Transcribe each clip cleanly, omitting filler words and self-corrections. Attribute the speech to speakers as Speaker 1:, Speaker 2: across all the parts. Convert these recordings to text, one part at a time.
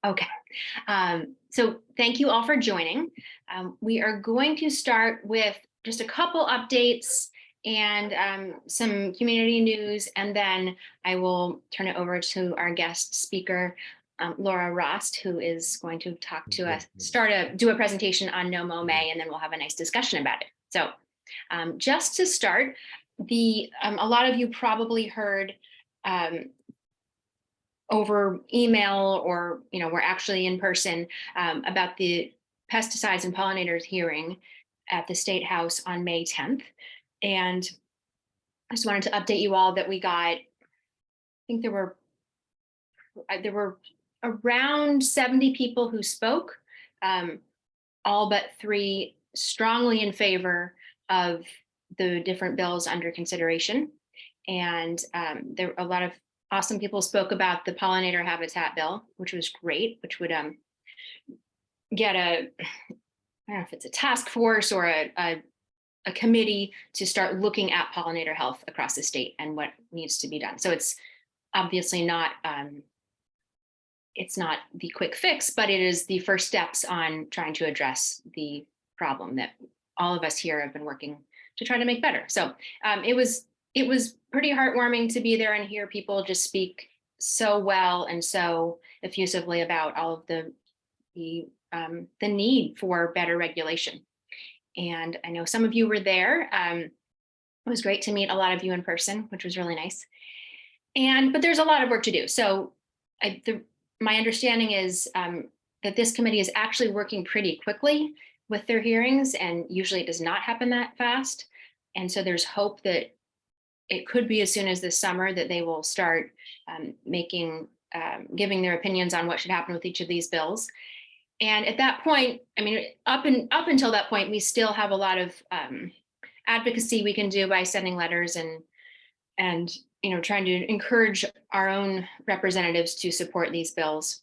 Speaker 1: Okay. So thank you all for joining. We are going to start with just a couple updates and some community news, and then I will turn it over to our guest speaker, Laura Rost, who is going to talk to us, do a presentation on No Mow May, and then we'll have a nice discussion about it. So just to start, a lot of you probably heard over email, or we're actually in person, about the pesticides and pollinators hearing at the State House on May 10th. And I just wanted to update you all that we got, I think there were around 70 people who spoke, all but 3 strongly in favor of the different bills under consideration. And there a lot of awesome people spoke about the pollinator habitat bill, which was great, which would get I don't know if it's a task force or a committee to start looking at pollinator health across the state and what needs to be done. So it's obviously not it's not the quick fix, but it is the first steps on trying to address the problem that all of us here have been working to try to make better. So it was pretty heartwarming to be there and hear people just speak so well and so effusively about all of the need for better regulation. And I know some of you were there. It was great to meet a lot of you in person, which was really nice. But there's a lot of work to do. So my understanding is that this committee is actually working pretty quickly with their hearings, and usually it does not happen that fast. And so there's hope that it could be as soon as this summer that they will start giving their opinions on what should happen with each of these bills. And at that point, I mean, up until that point, we still have a lot of advocacy we can do by sending letters and trying to encourage our own representatives to support these bills.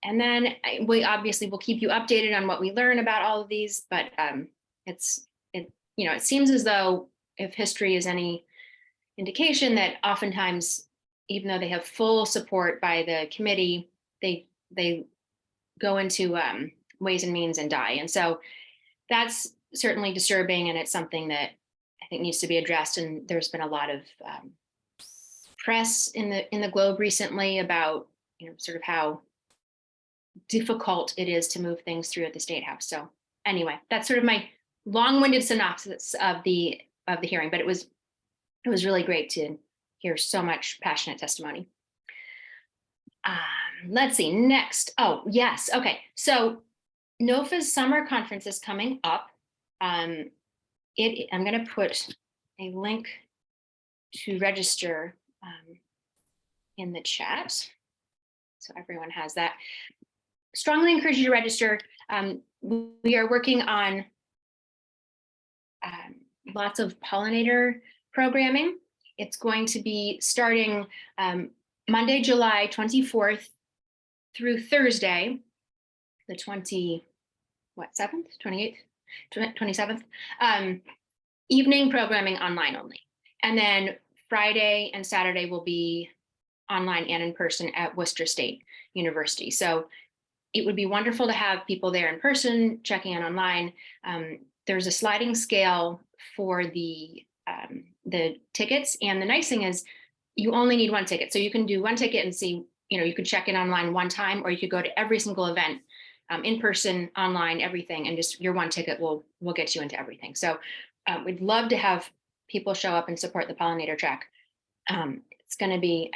Speaker 1: And then we obviously will keep you updated on what we learn about all of these, but it seems as though, if history is any indication, that oftentimes, even though they have full support by the committee, they go into Ways and Means and die. And so that's certainly disturbing, and it's something that I think needs to be addressed. And there's been a lot of press in the Globe recently about sort of how difficult it is to move things through at the State House. So anyway, that's sort of my long-winded synopsis of the hearing, but it was really great to hear so much passionate testimony. Let's see, next. Oh, yes. Okay. So NOFA's summer conference is coming up. I'm going to put a link to register in the chat, so everyone has that. Strongly encourage you to register. We are working on lots of pollinator programming. It's going to be starting Monday, July 24th through Thursday, the 27th, evening programming online only. And then Friday and Saturday will be online and in person at Worcester State University. So it would be wonderful to have people there in person, checking in online. There's a sliding scale for the tickets. And the nice thing is you only need 1 ticket. So you can do 1 ticket and see, you could check in online 1 time, or you could go to every single event, in person, online, everything. And just your 1 ticket will get you into everything. So we'd love to have people show up and support the pollinator track. I think it's going to be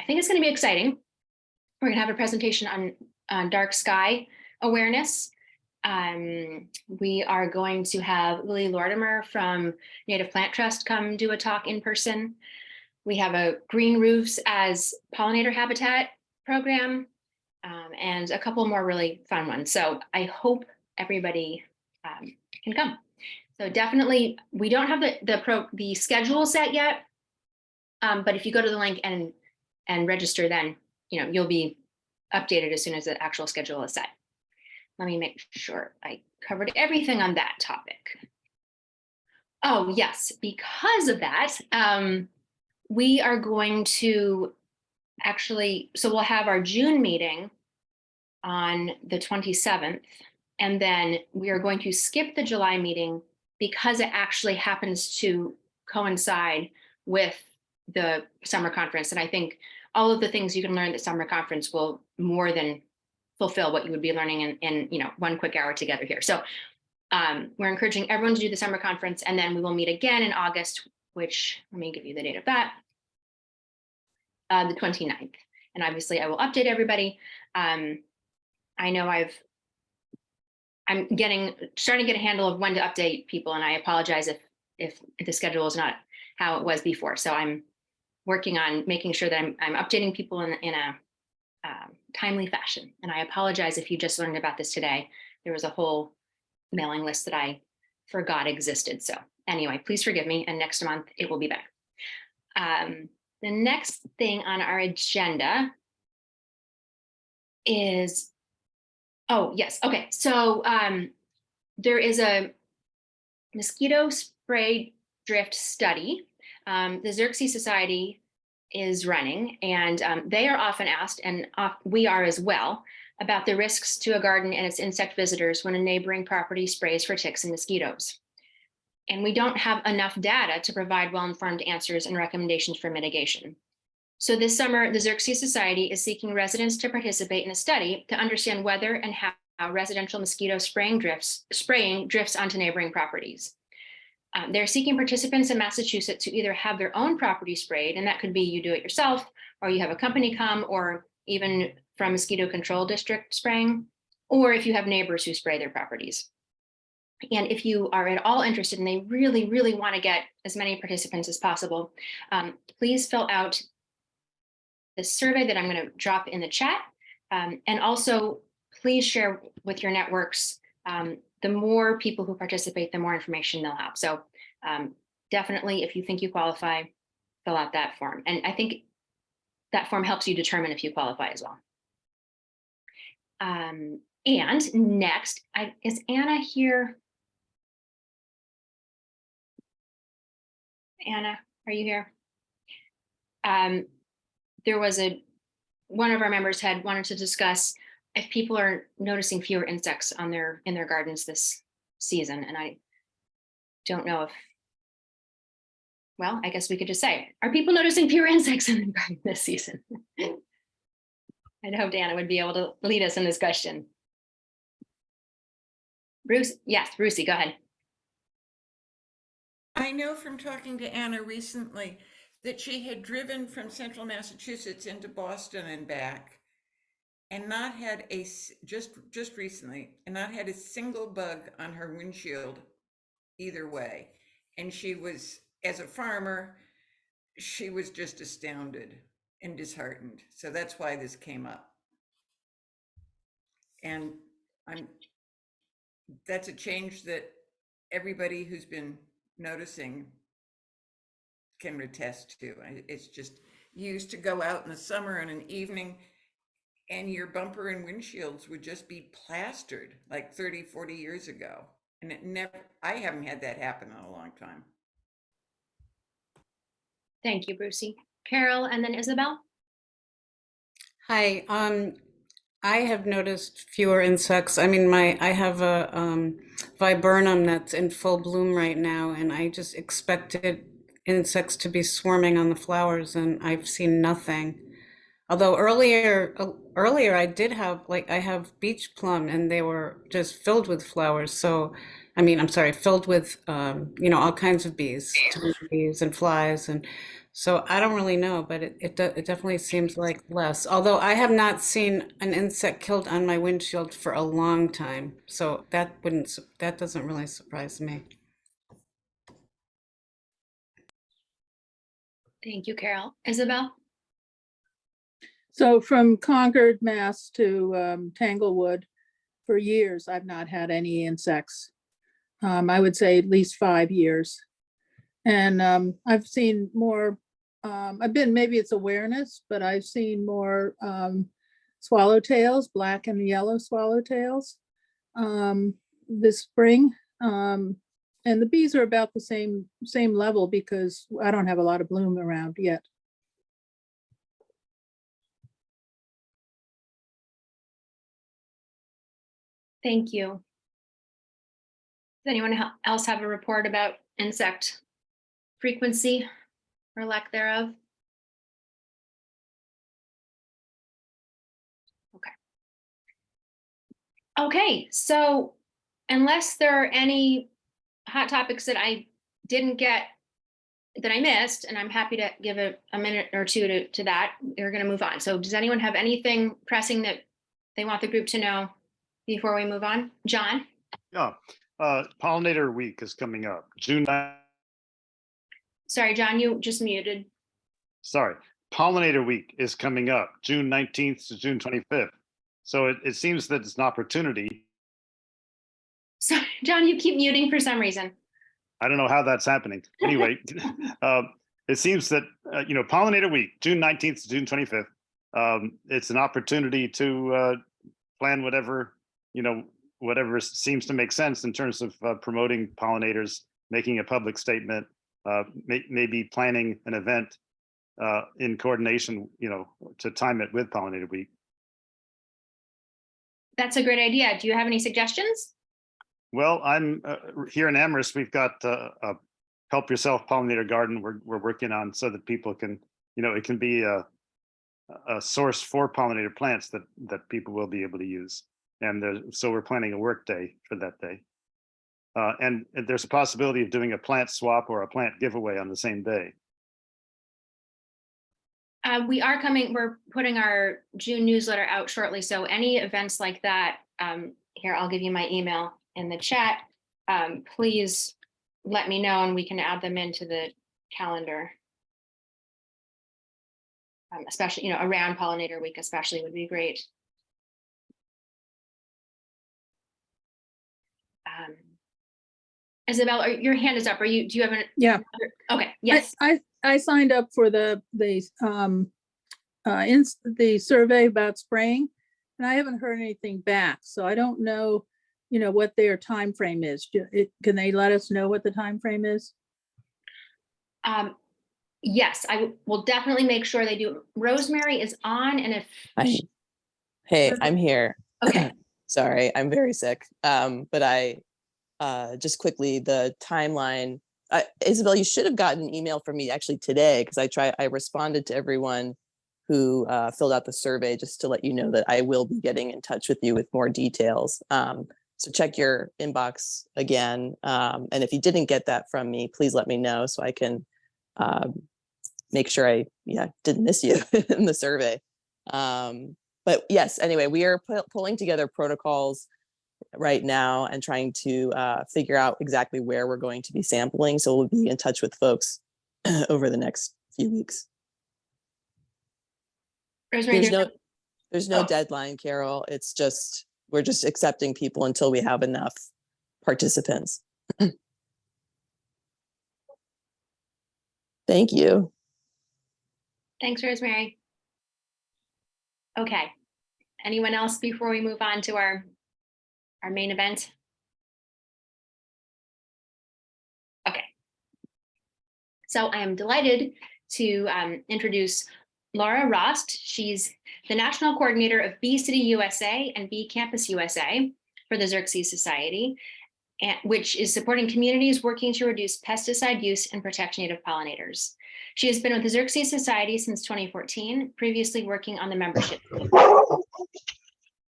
Speaker 1: exciting. We're going to have a presentation on dark sky awareness. We are going to have Lily Lortimer from Native Plant Trust come do a talk in person. We have a Green Roofs as Pollinator Habitat program, and a couple more really fun ones. So I hope everybody can come. So definitely, we don't have the schedule set yet, but if you go to the link and register, then you'll be updated as soon as the actual schedule is set. Let me make sure I covered everything on that topic. Oh, yes, because of that, we are going to so we'll have our June meeting on the 27th. And then we are going to skip the July meeting because it actually happens to coincide with the summer conference. And I think all of the things you can learn at the summer conference will more than fulfill what you would be learning in 1 quick hour together here. So we're encouraging everyone to do the summer conference, and then we will meet again in August, which, let me give you the date of that, the 29th. And obviously I will update everybody. I know I'm starting to get a handle of when to update people, and I apologize if the schedule is not how it was before. So I'm working on making sure that I'm updating people in a timely fashion. And I apologize if you just learned about this today. There was a whole mailing list that I forgot existed. So anyway, please forgive me, and next month it will be better. The next thing on our agenda is, oh yes, okay. So there is a mosquito spray drift study the Xerces Society is running, and they are often asked, and we are as well, about the risks to a garden and its insect visitors when a neighboring property sprays for ticks and mosquitoes. And we don't have enough data to provide well-informed answers and recommendations for mitigation. So this summer, the Xerces Society is seeking residents to participate in a study to understand whether and how residential mosquito spraying drifts onto neighboring properties. They're seeking participants in Massachusetts to either have their own property sprayed, and that could be you do it yourself, or you have a company come, or even from mosquito control district spraying, or if you have neighbors who spray their properties. And if you are at all interested and they really, really want to get as many participants as possible, please fill out the survey that I'm going to drop in the chat. And also, please share with your networks. The more people who participate, the more information they'll have. So definitely, if you think you qualify, fill out that form. And I think that form helps you determine if you qualify as well. And next, is Anna here? Anna, are you here? There was one of our members had wanted to discuss if people are noticing fewer insects in their gardens this season. And I don't know if, well, I guess we could just say, are people noticing fewer insects in the garden this season? I'd hoped Anna would be able to lead us in this question. Bruce, yes, Brucey, go ahead.
Speaker 2: I know from talking to Anna recently that she had driven from central Massachusetts into Boston and back, and not had just recently, and not had a single bug on her windshield either way. And she was, as a farmer, she was just astounded and disheartened. So that's why this came up. And that's a change that everybody who's been noticing can attest to. It's just, you used to go out in the summer in an evening and your bumper and windshields would just be plastered like 30, 40 years ago. And I haven't had that happen in a long time.
Speaker 1: Thank you, Brucey. Carol, and then Isabel.
Speaker 3: Hi, I have noticed fewer insects. I mean, I have a viburnum that's in full bloom right now, and I just expected insects to be swarming on the flowers, and I've seen nothing. Although earlier I did have, I have beach plum, and they were just filled with flowers. So, I mean, I'm sorry, filled with all kinds of bees, bees and flies, and so I don't really know, but it definitely seems like less. Although I have not seen an insect killed on my windshield for a long time, so that doesn't really surprise me.
Speaker 1: Thank you, Carol. Isabel.
Speaker 4: So from Concord, Mass to Tanglewood, for years, I've not had any insects. I would say at least 5 years. And I've seen more, maybe it's awareness, but I've seen more swallowtails, black and yellow swallowtails this spring. And the bees are about the same level because I don't have a lot of bloom around yet.
Speaker 1: Thank you. Does anyone else have a report about insect frequency or lack thereof? Okay. Okay, so unless there are any hot topics that I didn't get, that I missed, and I'm happy to give a minute or two to that, we're going to move on. So does anyone have anything pressing that they want the group to know before we move on? John?
Speaker 5: Yeah, Pollinator Week is coming up, June 9th.
Speaker 1: Sorry, John, you just muted.
Speaker 5: Sorry, Pollinator Week is coming up, June 19th to June 25th. So it seems that it's an opportunity.
Speaker 1: So, John, you keep muting for some reason.
Speaker 5: I don't know how that's happening. Anyway, it seems that, Pollinator Week, June 19th to June 25th, it's an opportunity to plan whatever seems to make sense in terms of promoting pollinators, making a public statement, maybe planning an event in coordination, to time it with Pollinator Week.
Speaker 1: That's a great idea. Do you have any suggestions?
Speaker 5: Well, I'm here in Amherst. We've got a Help Yourself Pollinator Garden we're working on so that people can, it can be a source for pollinator plants that people will be able to use. And so we're planning a work day for that day. And there's a possibility of doing a plant swap or a plant giveaway on the same day.
Speaker 1: We're putting our June newsletter out shortly. So any events like that, here, I'll give you my email in the chat. Please let me know and we can add them into the calendar. Especially, around Pollinator Week, especially would be great. Isabel, your hand is up. Do you have an?
Speaker 4: Yeah.
Speaker 1: Okay. Yes.
Speaker 4: I signed up for the survey about spraying, and I haven't heard anything back. So I don't know, what their time frame is. Can they let us know what the time frame is?
Speaker 1: Yes, I will definitely make sure they do. Rosemary is on, and if
Speaker 6: Hey, I'm here.
Speaker 1: okay.
Speaker 6: Sorry, I'm very sick. But I just quickly, the timeline. Isabel, you should have gotten an email from me actually today, because I responded to everyone who filled out the survey just to let you know that I will be getting in touch with you with more details. So check your inbox again. And if you didn't get that from me, please let me know so I can make sure I didn't miss you in the survey. But yes, anyway, we are pulling together protocols right now and trying to figure out exactly where we're going to be sampling. So we'll be in touch with folks over the next few weeks.
Speaker 1: Rosemary,
Speaker 6: There's no deadline, Carol. It's just, we're just accepting people until we have enough participants. Thank you.
Speaker 1: Thanks, Rosemary. Okay. Anyone else before we move on to our main event? Okay. So I am delighted to introduce Laura Rost. She's the National Coordinator of Bee City USA and Bee Campus USA for the Xerces Society, which is supporting communities working to reduce pesticide use and protect native pollinators. She has been with the Xerces Society since 2014, previously working on the membership team.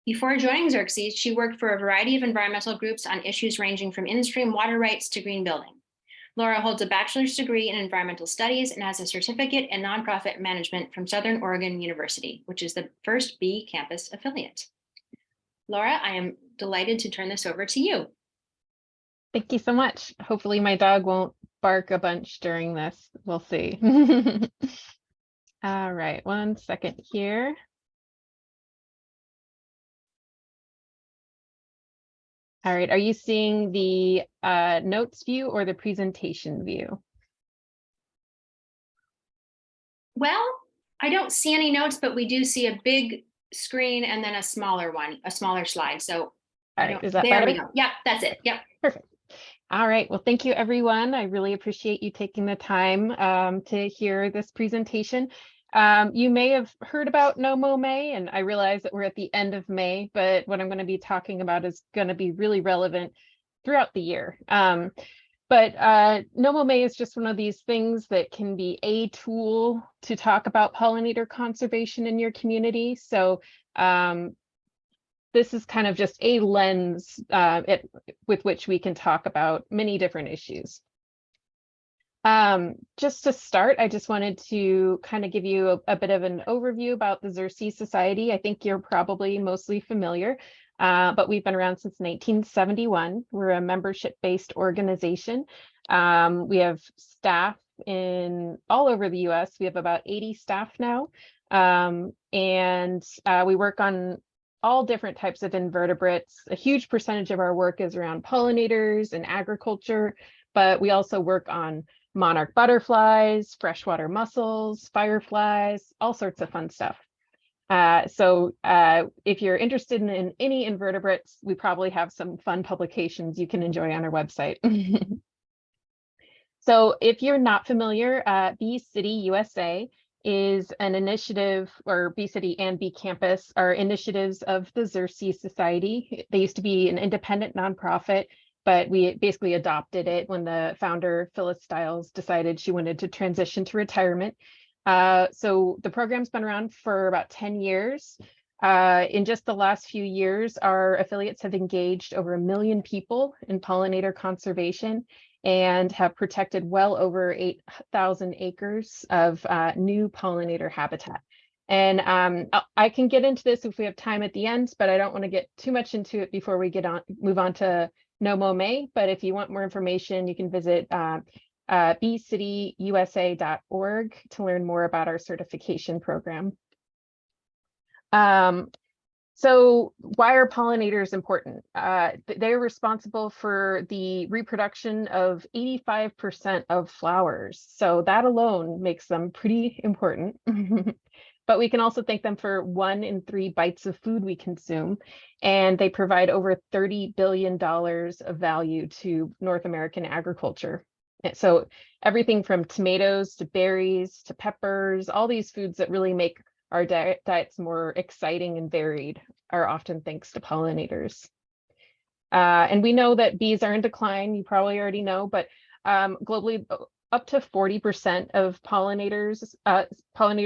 Speaker 1: Before joining Xerces, she worked for a variety of environmental groups on issues ranging from in-stream water rights to green building. Laura holds a bachelor's degree in environmental studies and has a certificate in nonprofit management from Southern Oregon University, which is the first Bee campus affiliate. Laura, I am delighted to turn this over to you.
Speaker 7: Thank you so much. Hopefully my dog won't bark a bunch during this. We'll see. All right, 1 second here. All right, are you seeing the notes view or the presentation view?
Speaker 1: Well, I don't see any notes, but we do see a big screen and then a smaller one, a smaller slide. So
Speaker 7: all right, is that
Speaker 1: there
Speaker 7: better?
Speaker 1: we go. Yep, that's it. Yep.
Speaker 7: Perfect. All right, well, thank you, everyone. I really appreciate you taking the time to hear this presentation. You may have heard about No Mow May, and I realize that we're at the end of May, but what I'm going to be talking about is going to be really relevant throughout the year. But No Mow May is just one of these things that can be a tool to talk about pollinator conservation in your community. So this is kind of just a lens with which we can talk about many different issues. Just to start, I just wanted to kind of give you a bit of an overview about the Xerces Society. I think you're probably mostly familiar, but we've been around since 1971. We're a membership-based organization. We have staff in all over the US. We have about 80 staff now, and we work on all different types of invertebrates. A huge percentage of our work is around pollinators and agriculture, but we also work on monarch butterflies, freshwater mussels, fireflies, all sorts of fun stuff. So if you're interested in any invertebrates, we probably have some fun publications you can enjoy on our website. So if you're not familiar, Bee City USA is an initiative, or Bee City and Bee Campus are initiatives of the Xerces Society. They used to be an independent nonprofit, but we basically adopted it when the founder, Phyllis Stiles, decided she wanted to transition to retirement. So the program's been around for about 10 years. In just the last few years, our affiliates have engaged over 1 million people in pollinator conservation and have protected well over 8,000 acres of new pollinator habitat. And I can get into this if we have time at the end, but I don't want to get too much into it before we move on to No Mow May. But if you want more information, you can visit beecityusa.org to learn more about our certification program. So why are pollinators important? They're responsible for the reproduction of 85% of flowers. So that alone makes them pretty important. But we can also thank them for 1 in 3 bites of food we consume. And they provide over $30 billion of value to North American agriculture. So everything from tomatoes to berries to peppers, all these foods that really make our diets more exciting and varied are often thanks to pollinators. And we know that bees are in decline, you probably already know, but globally, up to 40% of pollinator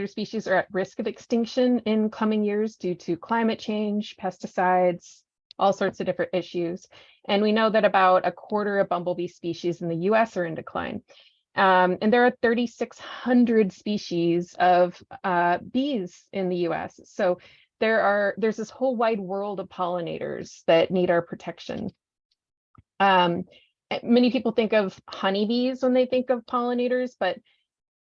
Speaker 7: species are at risk of extinction in coming years due to climate change, pesticides, all sorts of different issues. And we know that about 1/4 of bumblebee species in the US are in decline. And there are 3,600 species of bees in the US. So there's this whole wide world of pollinators that need our protection. Many people think of honeybees when they think of pollinators, but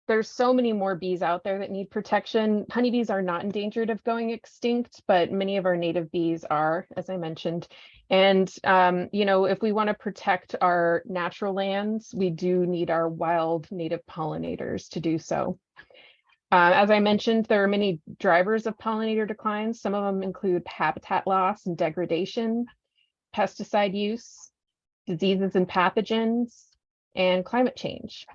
Speaker 7: there's so many more bees out there that need protection. Honeybees are not endangered of going extinct, but many of our native bees are, as I mentioned. And, you know, if we want to protect our natural lands, we do need our wild native pollinators to do so. As I mentioned, there are many drivers of pollinator decline. Some of them include habitat loss and degradation, pesticide use, diseases and pathogens, and climate change.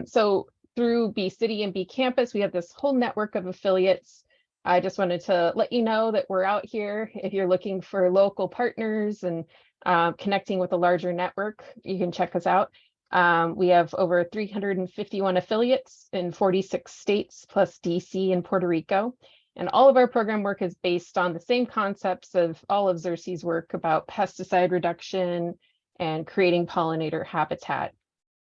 Speaker 7: So through Bee City and Bee Campus, we have this whole network of affiliates. I just wanted to let you know that we're out here. If you're looking for local partners and connecting with a larger network, you can check us out. We have over 351 affiliates in 46 states, plus DC and Puerto Rico. And all of our program work is based on the same concepts of all of Xerces' work about pesticide reduction and creating pollinator habitat.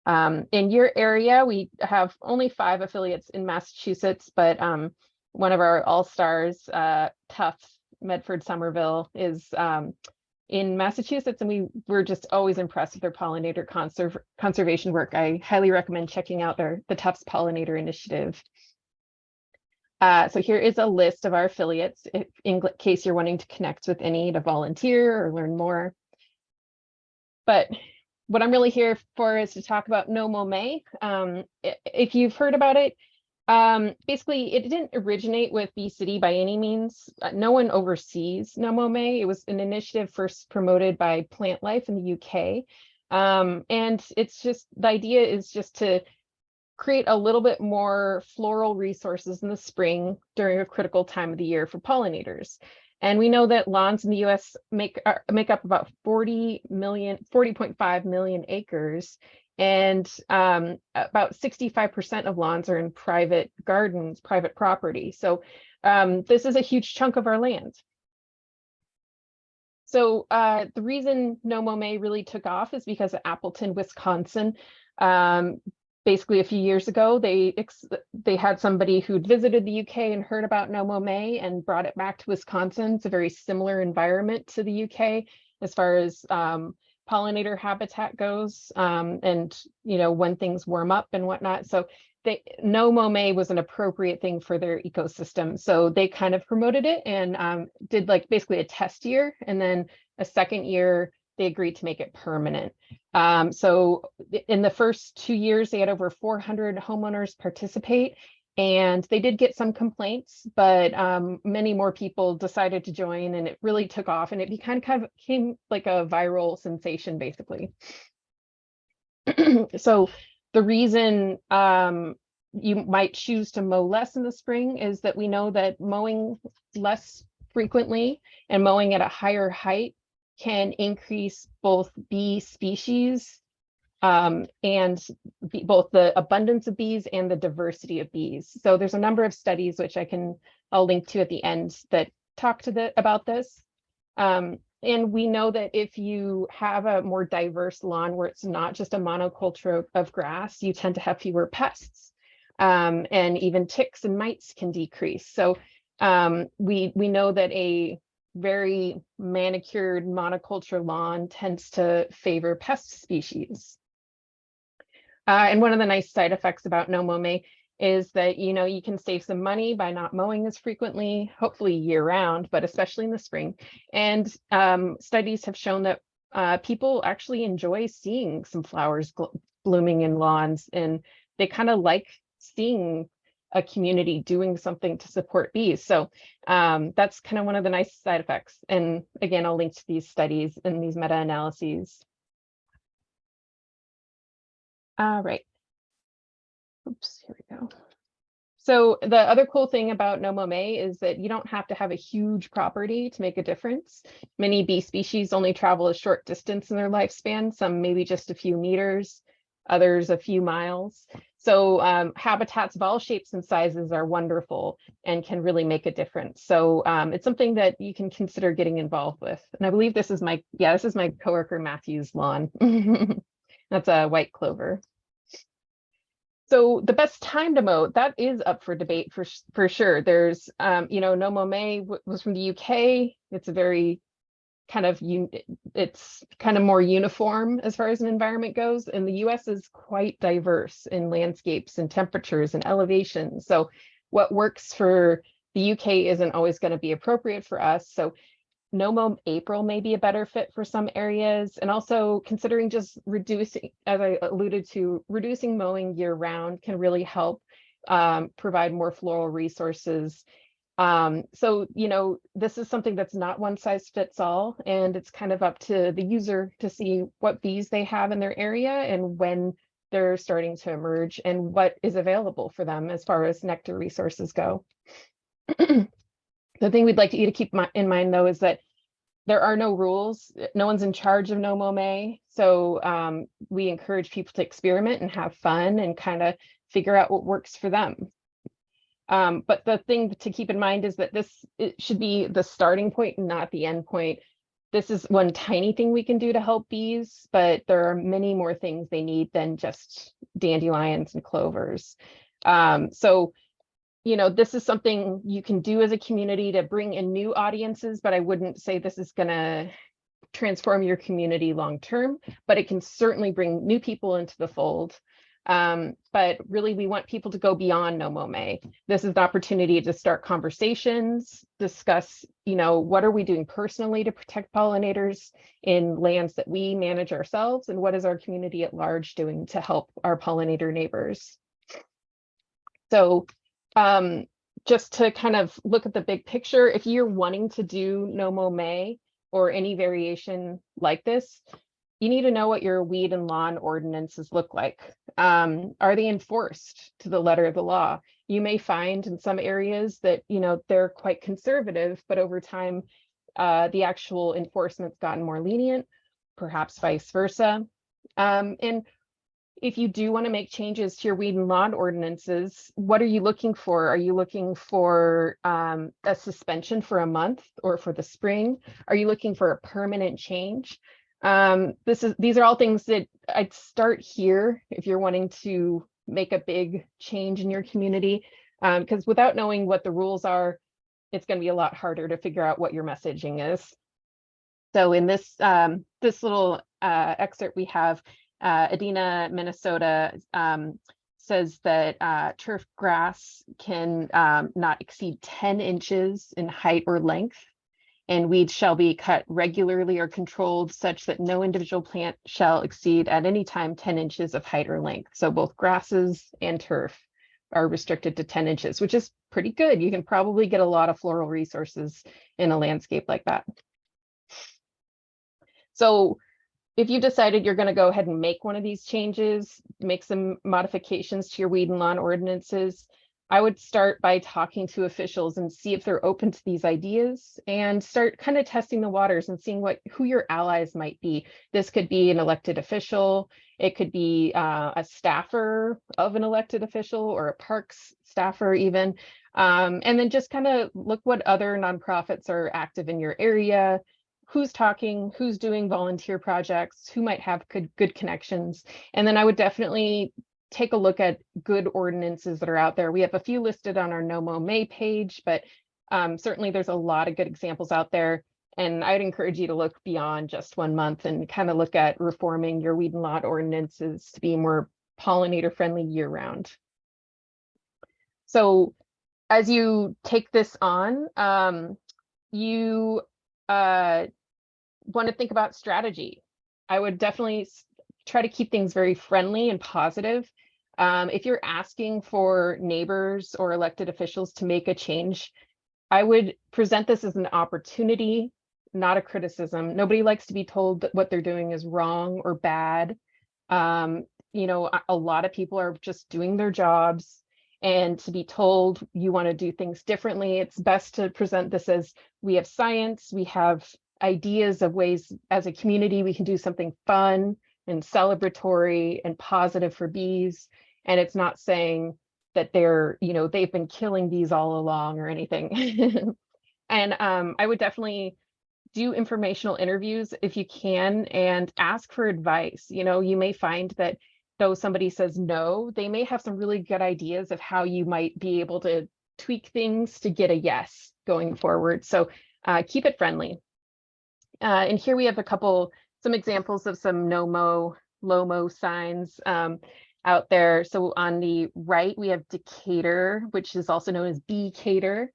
Speaker 7: In your area, we have only 5 affiliates in Massachusetts, but one of our all-stars, Tufts, Medford Somerville, is in Massachusetts, and we're just always impressed with their pollinator conservation work. I highly recommend checking out the Tufts Pollinator Initiative. So here is a list of our affiliates, in case you're wanting to connect with any to volunteer or learn more. But what I'm really here for is to talk about No Mow May. If you've heard about it, basically it didn't originate with Bee City by any means. No one oversees No Mow May. It was an initiative first promoted by Plant Life in the UK. And it's just, the idea is just to create a little bit more floral resources in the spring during a critical time of the year for pollinators. And we know that lawns in the US make up about 40.5 million acres. And about 65% of lawns are in private gardens, private property. So this is a huge chunk of our land. So the reason No Mow May really took off is because of Appleton, Wisconsin. Basically, a few years ago, they had somebody who'd visited the UK and heard about No Mow May and brought it back to Wisconsin. It's a very similar environment to the UK as far as pollinator habitat goes, and when things warm up and whatnot. So No Mow May was an appropriate thing for their ecosystem. So they kind of promoted it and did like basically a test year, and then a second year they agreed to make it permanent. So in the first 2 years, they had over 400 homeowners participate, and they did get some complaints, but many more people decided to join, and it really took off, and it kind of became like a viral sensation, basically. So the reason you might choose to mow less in the spring is that we know that mowing less frequently and mowing at a higher height can increase both bee species and both the abundance of bees and the diversity of bees. So there's a number of studies which I'll link to at the end that talk about this. And we know that if you have a more diverse lawn where it's not just a monoculture of grass, you tend to have fewer pests, and even ticks and mites can decrease. So we know that a very manicured monoculture lawn tends to favor pest species. And one of the nice side effects about No Mow May is that you can save some money by not mowing as frequently, hopefully year round, but especially in the spring. And studies have shown that people actually enjoy seeing some flowers blooming in lawns, and they kind of like seeing a community doing something to support bees. So that's kind of one of the nice side effects. And again, I'll link to these studies and these meta-analyses. All right. Oops, here we go. So the other cool thing about No Mow May is that you don't have to have a huge property to make a difference. Many bee species only travel a short distance in their lifespan, some maybe just a few meters, others a few miles. So habitats of all shapes and sizes are wonderful and can really make a difference. So it's something that you can consider getting involved with. And I believe this is my coworker Matthew's lawn. That's a white clover. So the best time to mow, that is up for debate for sure. There's, No Mow May was from the UK. It's a very it's kind of more uniform as far as an environment goes. And the US is quite diverse in landscapes and temperatures and elevations. So what works for the UK isn't always going to be appropriate for us. So No Mow April may be a better fit for some areas, and also considering just reducing, as I alluded to, reducing mowing year round can really help provide more floral resources. So, this is something that's not one size fits all, and it's kind of up to the user to see what bees they have in their area and when they're starting to emerge and what is available for them as far as nectar resources go. The thing we'd like you to keep in mind, though, is that there are no rules. No one's in charge of No Mow May. So we encourage people to experiment and have fun and kind of figure out what works for them. But the thing to keep in mind is that it should be the starting point, not the end point. This is one tiny thing we can do to help bees, but there are many more things they need than just dandelions and clovers. So this is something you can do as a community to bring in new audiences, but I wouldn't say this is going to transform your community long term, but it can certainly bring new people into the fold. But really, we want people to go beyond No Mow May. This is the opportunity to start conversations, discuss, what are we doing personally to protect pollinators in lands that we manage ourselves, and what is our community at large doing to help our pollinator neighbors. So just to kind of look at the big picture, if you're wanting to do No Mow May or any variation like this, you need to know what your weed and lawn ordinances look like. Are they enforced to the letter of the law? You may find in some areas that, they're quite conservative, but over time, the actual enforcement's gotten more lenient, perhaps vice versa. And if you do want to make changes to your weed and lawn ordinances, what are you looking for? Are you looking for a suspension for a month or for the spring? Are you looking for a permanent change? These are all things that I'd start here if you're wanting to make a big change in your community, because without knowing what the rules are, it's going to be a lot harder to figure out what your messaging is. So in this little excerpt we have, Adina, Minnesota, says that turf grass can not exceed 10 inches in height or length, and weeds shall be cut regularly or controlled such that no individual plant shall exceed at any time 10 inches of height or length. So both grasses and turf are restricted to 10 inches, which is pretty good. You can probably get a lot of floral resources in a landscape like that. So if you decided you're going to go ahead and make one of these changes, make some modifications to your weed and lawn ordinances, I would start by talking to officials and see if they're open to these ideas, and start kind of testing the waters and seeing who your allies might be. This could be an elected official. It could be a staffer of an elected official, or a parks staffer even. And then just kind of look what other nonprofits are active in your area, who's talking, who's doing volunteer projects, who might have good connections. And then I would definitely take a look at good ordinances that are out there. We have a few listed on our No Mow May page, but certainly there's a lot of good examples out there. And I'd encourage you to look beyond just 1 month and kind of look at reforming your weed and lawn ordinances to be more pollinator friendly year round. So as you take this on, you want to think about strategy. I would definitely try to keep things very friendly and positive. If you're asking for neighbors or elected officials to make a change, I would present this as an opportunity, not a criticism. Nobody likes to be told that what they're doing is wrong or bad. A lot of people are just doing their jobs, and to be told you want to do things differently, it's best to present this as, we have science, we have ideas of ways as a community we can do something fun and celebratory and positive for bees. And it's not saying that they've been killing bees all along or anything. And I would definitely do informational interviews if you can, and ask for advice. You may find that though somebody says no, they may have some really good ideas of how you might be able to tweak things to get a yes going forward. So keep it friendly. And here we have some examples of some no mow, low mow signs out there. So on the right, we have Decatur, which is also known as Beecator.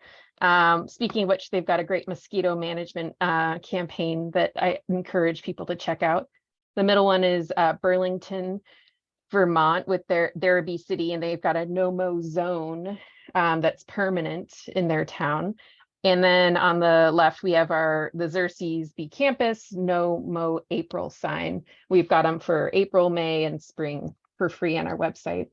Speaker 7: Speaking of which, they've got a great mosquito management campaign that I encourage people to check out. The middle one is Burlington, Vermont, with their Bee City, and they've got a no mow zone that's permanent in their town. And then on the left, we have the Xerces Bee Campus No Mow April sign. We've got them for April, May, and spring for free on our website.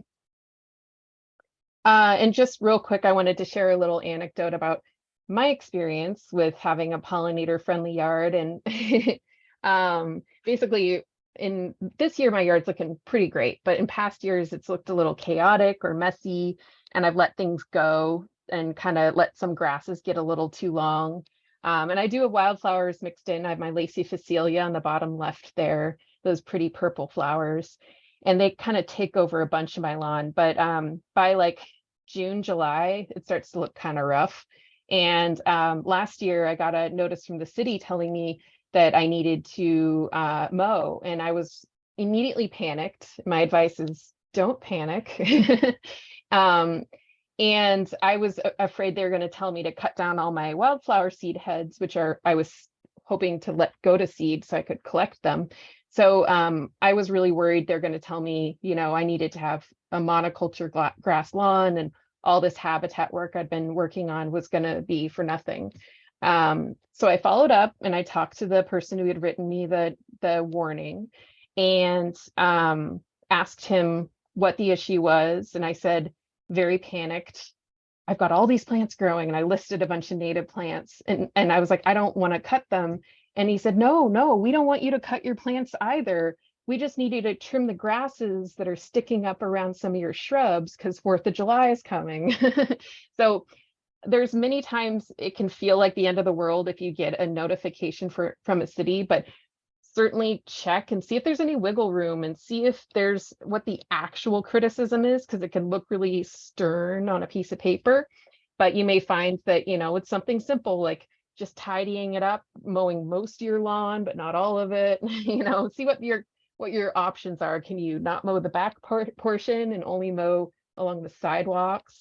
Speaker 7: And just real quick, I wanted to share a little anecdote about my experience with having a pollinator-friendly yard. And basically, in this year, my yard's looking pretty great, but in past years, it's looked a little chaotic or messy, and I've let things go and kind of let some grasses get a little too long. And I do have wildflowers mixed in. I have my Lacy Phacelia on the bottom left there, those pretty purple flowers, and they kind of take over a bunch of my lawn. But by like June, July, it starts to look kind of rough. And last year, I got a notice from the city telling me that I needed to mow, and I was immediately panicked. My advice is don't panic. And I was afraid they were going to tell me to cut down all my wildflower seed heads, which I was hoping to let go to seed so I could collect them. So I was really worried they're going to tell me, I needed to have a monoculture grass lawn, and all this habitat work I'd been working on was going to be for nothing. So I followed up and I talked to the person who had written me the the warning and asked him what the issue was. And I said, very panicked, I've got all these plants growing, and I listed a bunch of native plants, and I was like, I don't want to cut them. And he said, no, we don't want you to cut your plants either. We just need you to trim the grasses that are sticking up around some of your shrubs because 4th of July is coming. So there's many times it can feel like the end of the world if you get a notification from a city, but certainly check and see if there's any wiggle room and see if there's what the actual criticism is, because it can look really stern on a piece of paper, but you may find that, you know, it's something simple like just tidying it up, mowing most of your lawn, but not all of it. You know, see what your options are. Can you not mow the back portion and only mow along the sidewalks?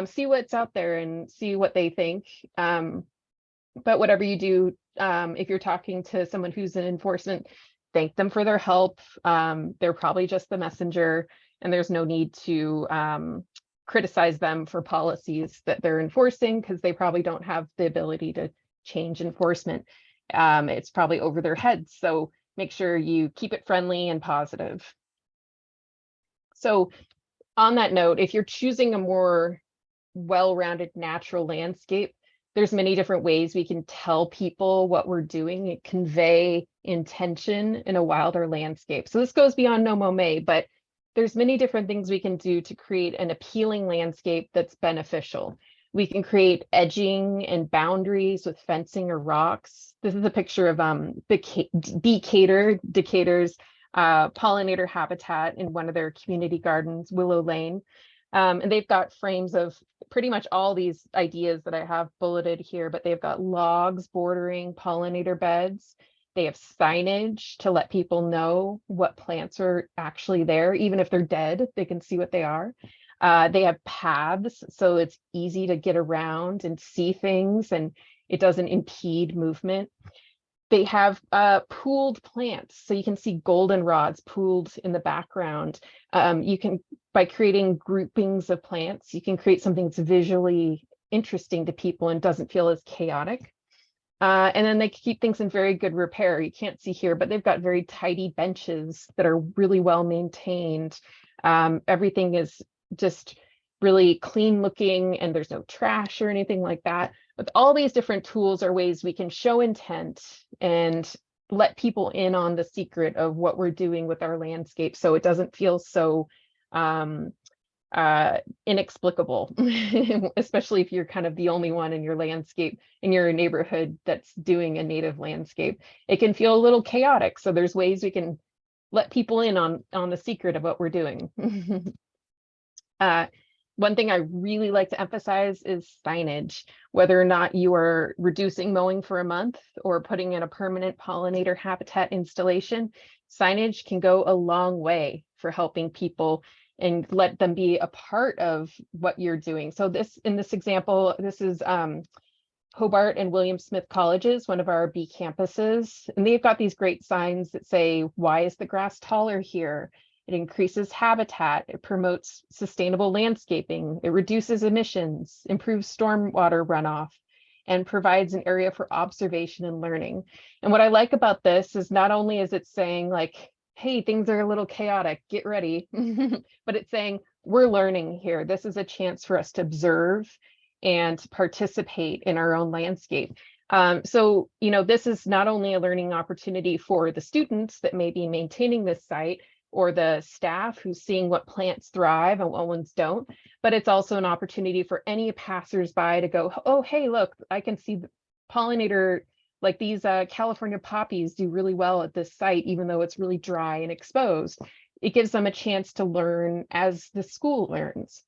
Speaker 7: See what's out there and see what they think. But whatever you do, if you're talking to someone who's in enforcement, thank them for their help. They're probably just the messenger, and there's no need to criticize them for policies that they're enforcing, because they probably don't have the ability to change enforcement. It's probably over their heads. So make sure you keep it friendly and positive. So on that note, if you're choosing a more well-rounded natural landscape, there's many different ways we can tell people what we're doing and convey intention in a wilder landscape. So this goes beyond No Mow May, but there's many different things we can do to create an appealing landscape that's beneficial. We can create edging and boundaries with fencing or rocks. This is a picture of Decatur's pollinator habitat in one of their community gardens, Willow Lane. And they've got frames of pretty much all these ideas that I have bulleted here, but they've got logs bordering pollinator beds. They have signage to let people know what plants are actually there. Even if they're dead, they can see what they are. They have paths, so it's easy to get around and see things, and it doesn't impede movement. They have pooled plants, so you can see goldenrods pooled in the background. You can, by creating groupings of plants, you can create something that's visually interesting to people and doesn't feel as chaotic. And then they keep things in very good repair. You can't see here, but they've got very tidy benches that are really well maintained. Everything is just really clean looking, and there's no trash or anything like that. With all these different tools are ways we can show intent and let people in on the secret of what we're doing with our landscape, so it doesn't feel so inexplicable, especially if you're kind of the only one in your landscape, in your neighborhood, that's doing a native landscape. It can feel a little chaotic, so there's ways we can let people in on the secret of what we're doing. One thing I really like to emphasize is signage. Whether or not you are reducing mowing for a month or putting in a permanent pollinator habitat installation, signage can go a long way for helping people and let them be a part of what you're doing. So in this example, this is Hobart and William Smith Colleges, one of our B campuses, and they've got these great signs that say, "Why is the grass taller here?" It increases habitat, it promotes sustainable landscaping, it reduces emissions, improves stormwater runoff, and provides an area for observation and learning. And what I like about this is not only is it saying like, hey, things are a little chaotic, get ready, but it's saying we're learning here. This is a chance for us to observe and participate in our own landscape. So, you know, this is not only a learning opportunity for the students that may be maintaining this site, or the staff who's seeing what plants thrive and what ones don't, but it's also an opportunity for any passersby to go, oh, hey, look, I can see the pollinator, like these California poppies do really well at this site, even though it's really dry and exposed. It gives them a chance to learn as the school learns.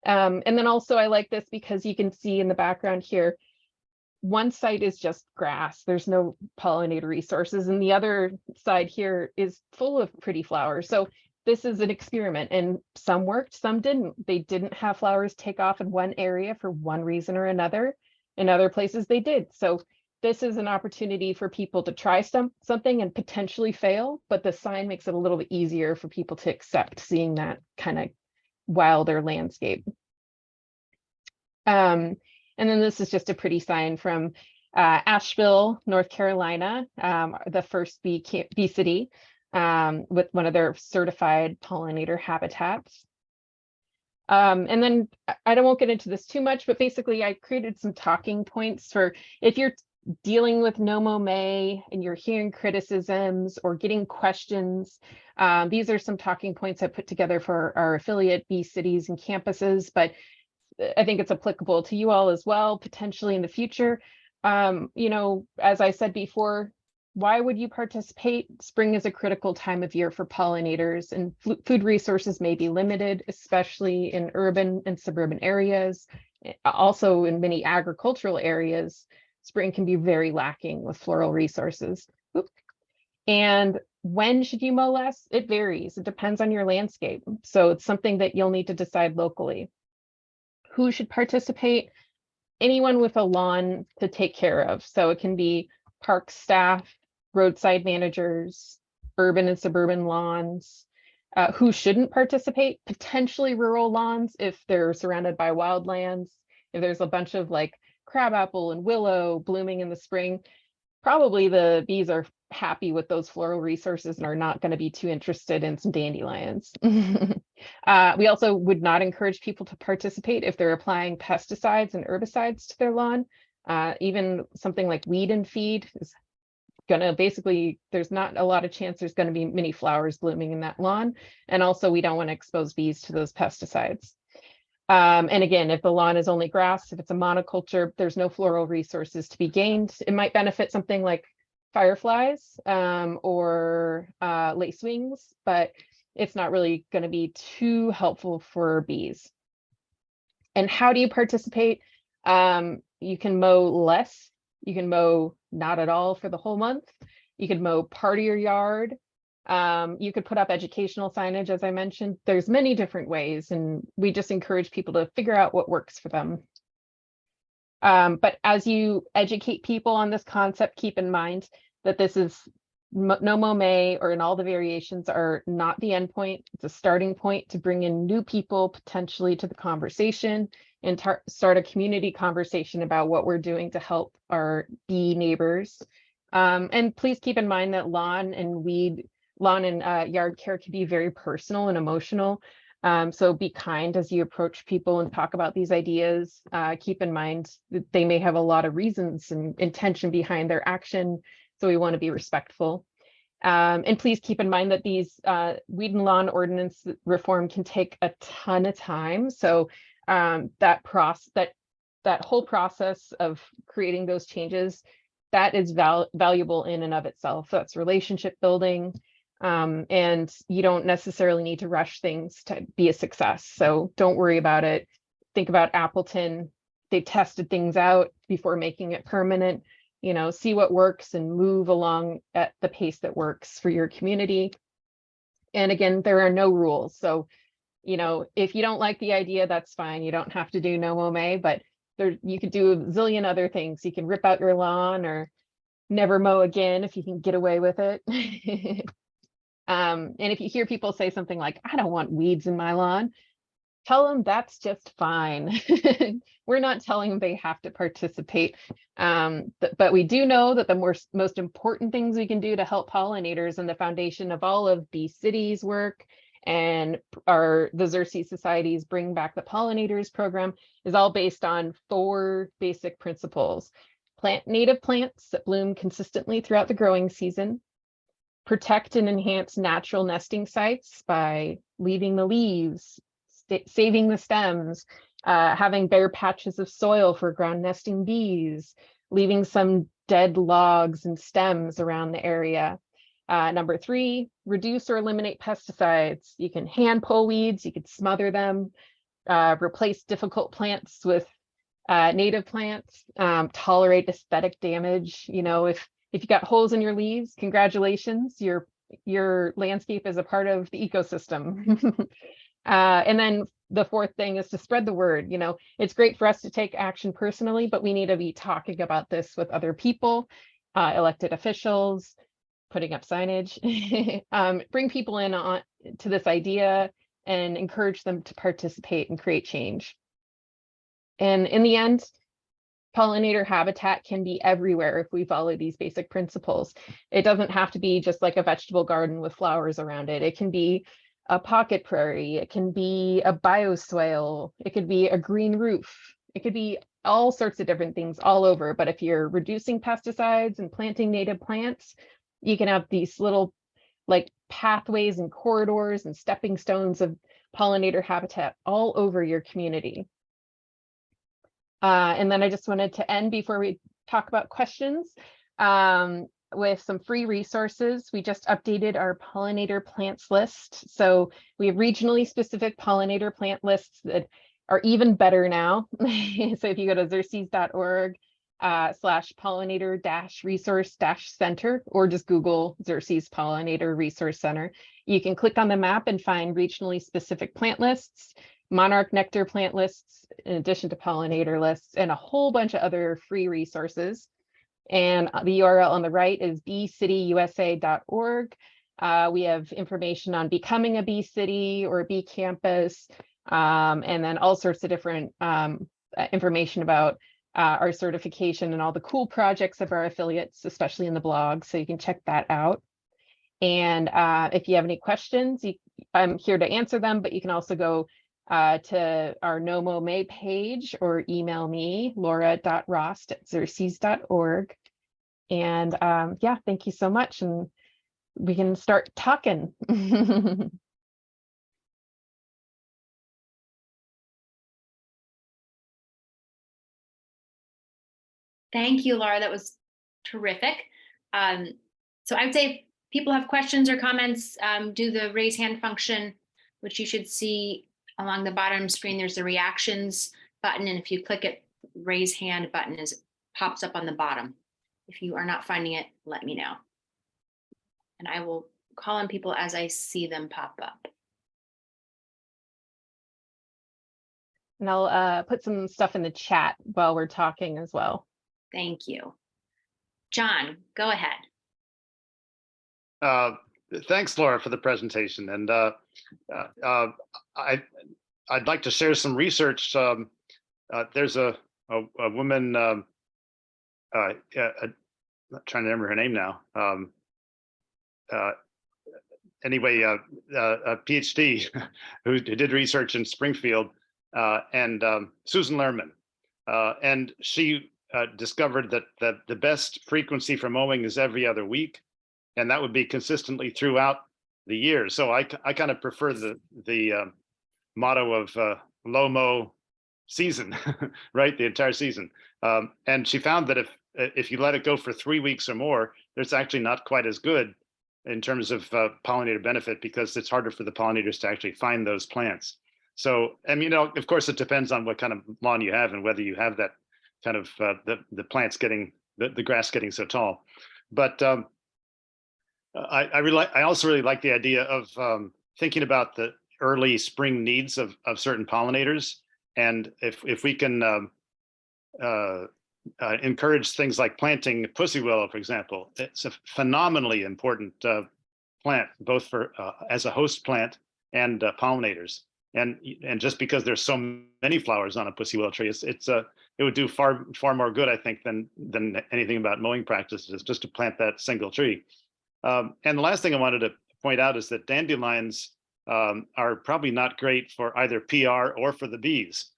Speaker 7: And then also I like this because you can see in the background here, one site is just grass, there's no pollinator resources, and the other side here is full of pretty flowers. So this is an experiment, and some worked, some didn't. They didn't have flowers take off in one area for one reason or another. In other places they did. So this is an opportunity for people to try something and potentially fail, but the sign makes it a little bit easier for people to accept seeing that kind of wilder landscape. And then this is just a pretty sign from Asheville, North Carolina, the first bee city with one of their certified pollinator habitats. And then I won't get into this too much, but basically I created some talking points for if you're dealing with No Mow May and you're hearing criticisms or getting questions. These are some talking points I put together for our affiliate bee cities and campuses, but I think it's applicable to you all as well, potentially in the future. You know, as I said before, why would you participate? Spring is a critical time of year for pollinators, and food resources may be limited, especially in urban and suburban areas. Also in many agricultural areas, spring can be very lacking with floral resources. Oop. And when should you mow less? It varies. It depends on your landscape. So it's something that you'll need to decide locally. Who should participate? Anyone with a lawn to take care of. So it can be park staff, roadside managers, urban and suburban lawns. Who shouldn't participate? Potentially rural lawns if they're surrounded by wildlands. If there's a bunch of like crabapple and willow blooming in the spring, probably the bees are happy with those floral resources and are not going to be too interested in some dandelions. We also would not encourage people to participate if they're applying pesticides and herbicides to their lawn. Even something like weed and feed is gonna basically, there's not a lot of chance there's going to be many flowers blooming in that lawn. And also we don't want to expose bees to those pesticides. And again, if the lawn is only grass, if it's a monoculture, there's no floral resources to be gained. It might benefit something like fireflies or lacewings, but it's not really going to be too helpful for bees. And how do you participate? You can mow less. You can mow not at all for the whole month. You can mow part of your yard. You could put up educational signage, as I mentioned. There's many different ways, and we just encourage people to figure out what works for them. But as you educate people on this concept, keep in mind that this is No Mow May, or in all the variations, are not the end point. It's a starting point to bring in new people potentially to the conversation and start a community conversation about what we're doing to help our bee neighbors. And please keep in mind that lawn and yard care can be very personal and emotional. So be kind as you approach people and talk about these ideas. Keep in mind that they may have a lot of reasons and intention behind their action. So we want to be respectful. And please keep in mind that these weed and lawn ordinance reform can take a ton of time. So that whole process of creating those changes, that is valuable in and of itself. So that's relationship building. And you don't necessarily need to rush things to be a success. So don't worry about it. Think about Appleton. They tested things out before making it permanent. You know, see what works and move along at the pace that works for your community. And again, there are no rules. So, you know, if you don't like the idea, that's fine. You don't have to do No Mow May, but you could do a zillion other things. You can rip out your lawn or never mow again if you can get away with it. And if you hear people say something like, I don't want weeds in my lawn, tell them that's just fine. We're not telling them they have to participate. But we do know that the most important things we can do to help pollinators, and the foundation of all of Bee Cities work and the Xerces Society's Bring Back the Pollinators program, is all based on 4 basic principles. Plant native plants that bloom consistently throughout the growing season. Protect and enhance natural nesting sites by leaving the leaves, saving the stems, having bare patches of soil for ground nesting bees, leaving some dead logs and stems around the area. Number 3, reduce or eliminate pesticides. You can hand pull weeds, you could smother them, replace difficult plants with native plants, tolerate aesthetic damage. You know, if you got holes in your leaves, congratulations, your landscape is a part of the ecosystem. And then the 4th thing is to spread the word. You know, it's great for us to take action personally, but we need to be talking about this with other people, elected officials, putting up signage, bring people in to this idea and encourage them to participate and create change. And in the end, pollinator habitat can be everywhere if we follow these basic principles. It doesn't have to be just like a vegetable garden with flowers around it. It can be a pocket prairie. It can be a bioswale. It could be a green roof. It could be all sorts of different things all over. But if you're reducing pesticides and planting native plants, you can have these little like pathways and corridors and stepping stones of pollinator habitat all over your community. And then I just wanted to end before we talk about questions with some free resources. We just updated our pollinator plants list. So we have regionally specific pollinator plant lists that are even better now. So if you go to xerces.org /pollinator-resource-center, or just Google Xerces Pollinator Resource Center, you can click on the map and find regionally specific plant lists, monarch nectar plant lists, in addition to pollinator lists, and a whole bunch of other free resources. And the URL on the right is beecityusa.org. We have information on becoming a bee city or a bee campus, and then all sorts of different information about our certification and all the cool projects of our affiliates, especially in the blog. So you can check that out. And if you have any questions, I'm here to answer them, but you can also go to our No Mow May page or email me, laura.rost@xerces.org. And yeah, thank you so much. And we can start talking.
Speaker 1: Thank you, Laura. That was terrific. So I would say if people have questions or comments, do the raise hand function, which you should see along the bottom screen. There's the reactions button, and if you click it, raise hand button pops up on the bottom. If you are not finding it, let me know. And I will call on people as I see them pop up.
Speaker 7: And I'll put some stuff in the chat while we're talking as well.
Speaker 1: Thank you. John, go ahead.
Speaker 5: Thanks, Laura, for the presentation. And I'd like to share some research. There's a woman, I'm not trying to remember her name now. Anyway, a PhD who did research in Springfield, and Susan Lerman. And she discovered that the best frequency for mowing is every other week, and that would be consistently throughout the year. So I kind of prefer the motto of low mow season, right? The entire season. And she found that if you let it go for 3 weeks or more, it's actually not quite as good in terms of pollinator benefit, because it's harder for the pollinators to actually find those plants. So, I mean, of course, it depends on what kind of lawn you have and whether you have that kind of the plants getting the grass getting so tall. But I also really like the idea of thinking about the early spring needs of certain pollinators, and if we can encourage things like planting pussy willow, for example. It's a phenomenally important plant, both for as a host plant and pollinators. And just because there's so many flowers on a pussy willow tree, it would do far more good, I think, than anything about mowing practices, just to plant that single tree. And the last thing I wanted to point out is that dandelions are probably not great for either PR or for the bees.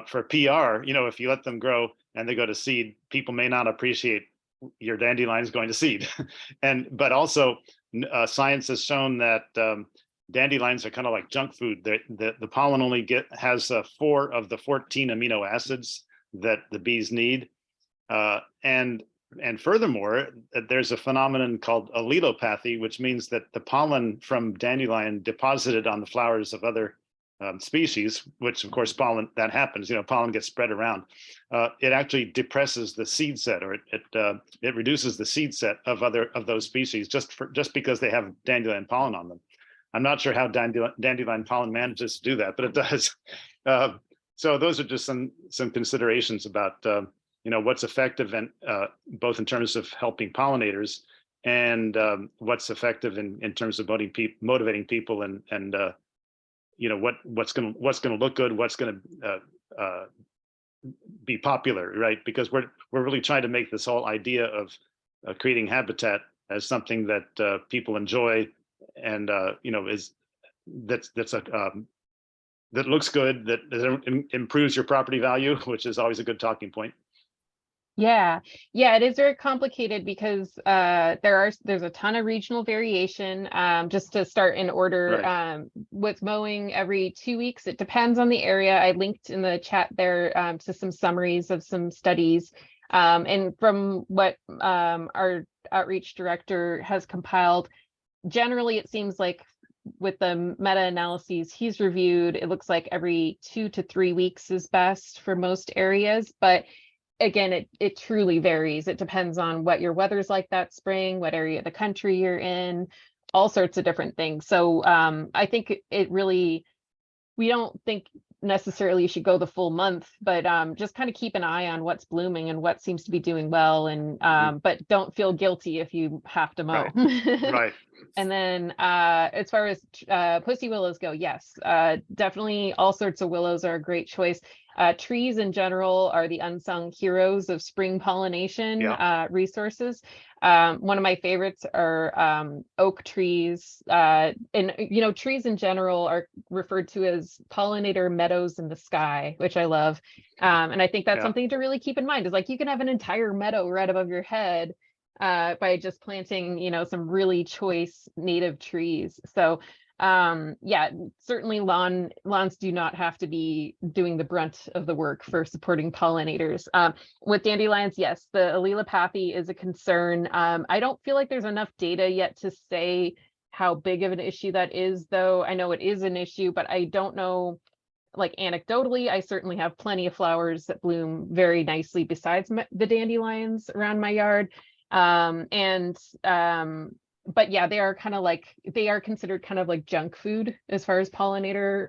Speaker 5: For PR, if you let them grow and they go to seed, people may not appreciate your dandelions going to seed. But also science has shown that dandelions are kind of like junk food. The pollen only has 4 of the 14 amino acids that the bees need. And furthermore, there's a phenomenon called allelopathy, which means that the pollen from dandelion deposited on the flowers of other species, which of course that happens, pollen gets spread around. It actually depresses the seed set, or it reduces the seed set of those species just because they have dandelion pollen on them. I'm not sure how dandelion pollen manages to do that, but it does. So those are just some considerations about what's effective in both in terms of helping pollinators and what's effective in terms of motivating people and what's going to look good, what's going to be popular, right? Because we're really trying to make this whole idea of creating habitat as something that people enjoy, and that's a that looks good, that improves your property value, which is always a good talking point.
Speaker 7: Yeah, yeah, it is very complicated because there's a ton of regional variation. Just to start in order,
Speaker 5: Right.
Speaker 7: with mowing every 2 weeks, it depends on the area. I linked in the chat there to some summaries of some studies. And from what our outreach director has compiled, generally it seems like with the meta-analyses he's reviewed, it looks like every 2 to 3 weeks is best for most areas. But again, it truly varies. It depends on what your weather's like that spring, what area of the country you're in, all sorts of different things. So I think it really, we don't think necessarily you should go the full month, but just kind of keep an eye on what's blooming and what seems to be doing well. And but don't feel guilty if you have to mow.
Speaker 5: Right.
Speaker 7: And then as far as pussy willows go, yes, definitely all sorts of willows are a great choice. Trees in general are the unsung heroes of spring pollination resources. One of my favorites are oak trees. And, trees in general are referred to as pollinator meadows in the sky, which I love. And I think that's something to really keep in mind, is like you can have an entire meadow right above your head by just planting, some really choice native trees. So certainly lawns do not have to be doing the brunt of the work for supporting pollinators. With dandelions, yes, the allelopathy is a concern. I don't feel like there's enough data yet to say how big of an issue that is, though. I know it is an issue, but I don't know, like anecdotally, I certainly have plenty of flowers that bloom very nicely besides the dandelions around my yard. But yeah, they are considered kind of like junk food as far as pollinator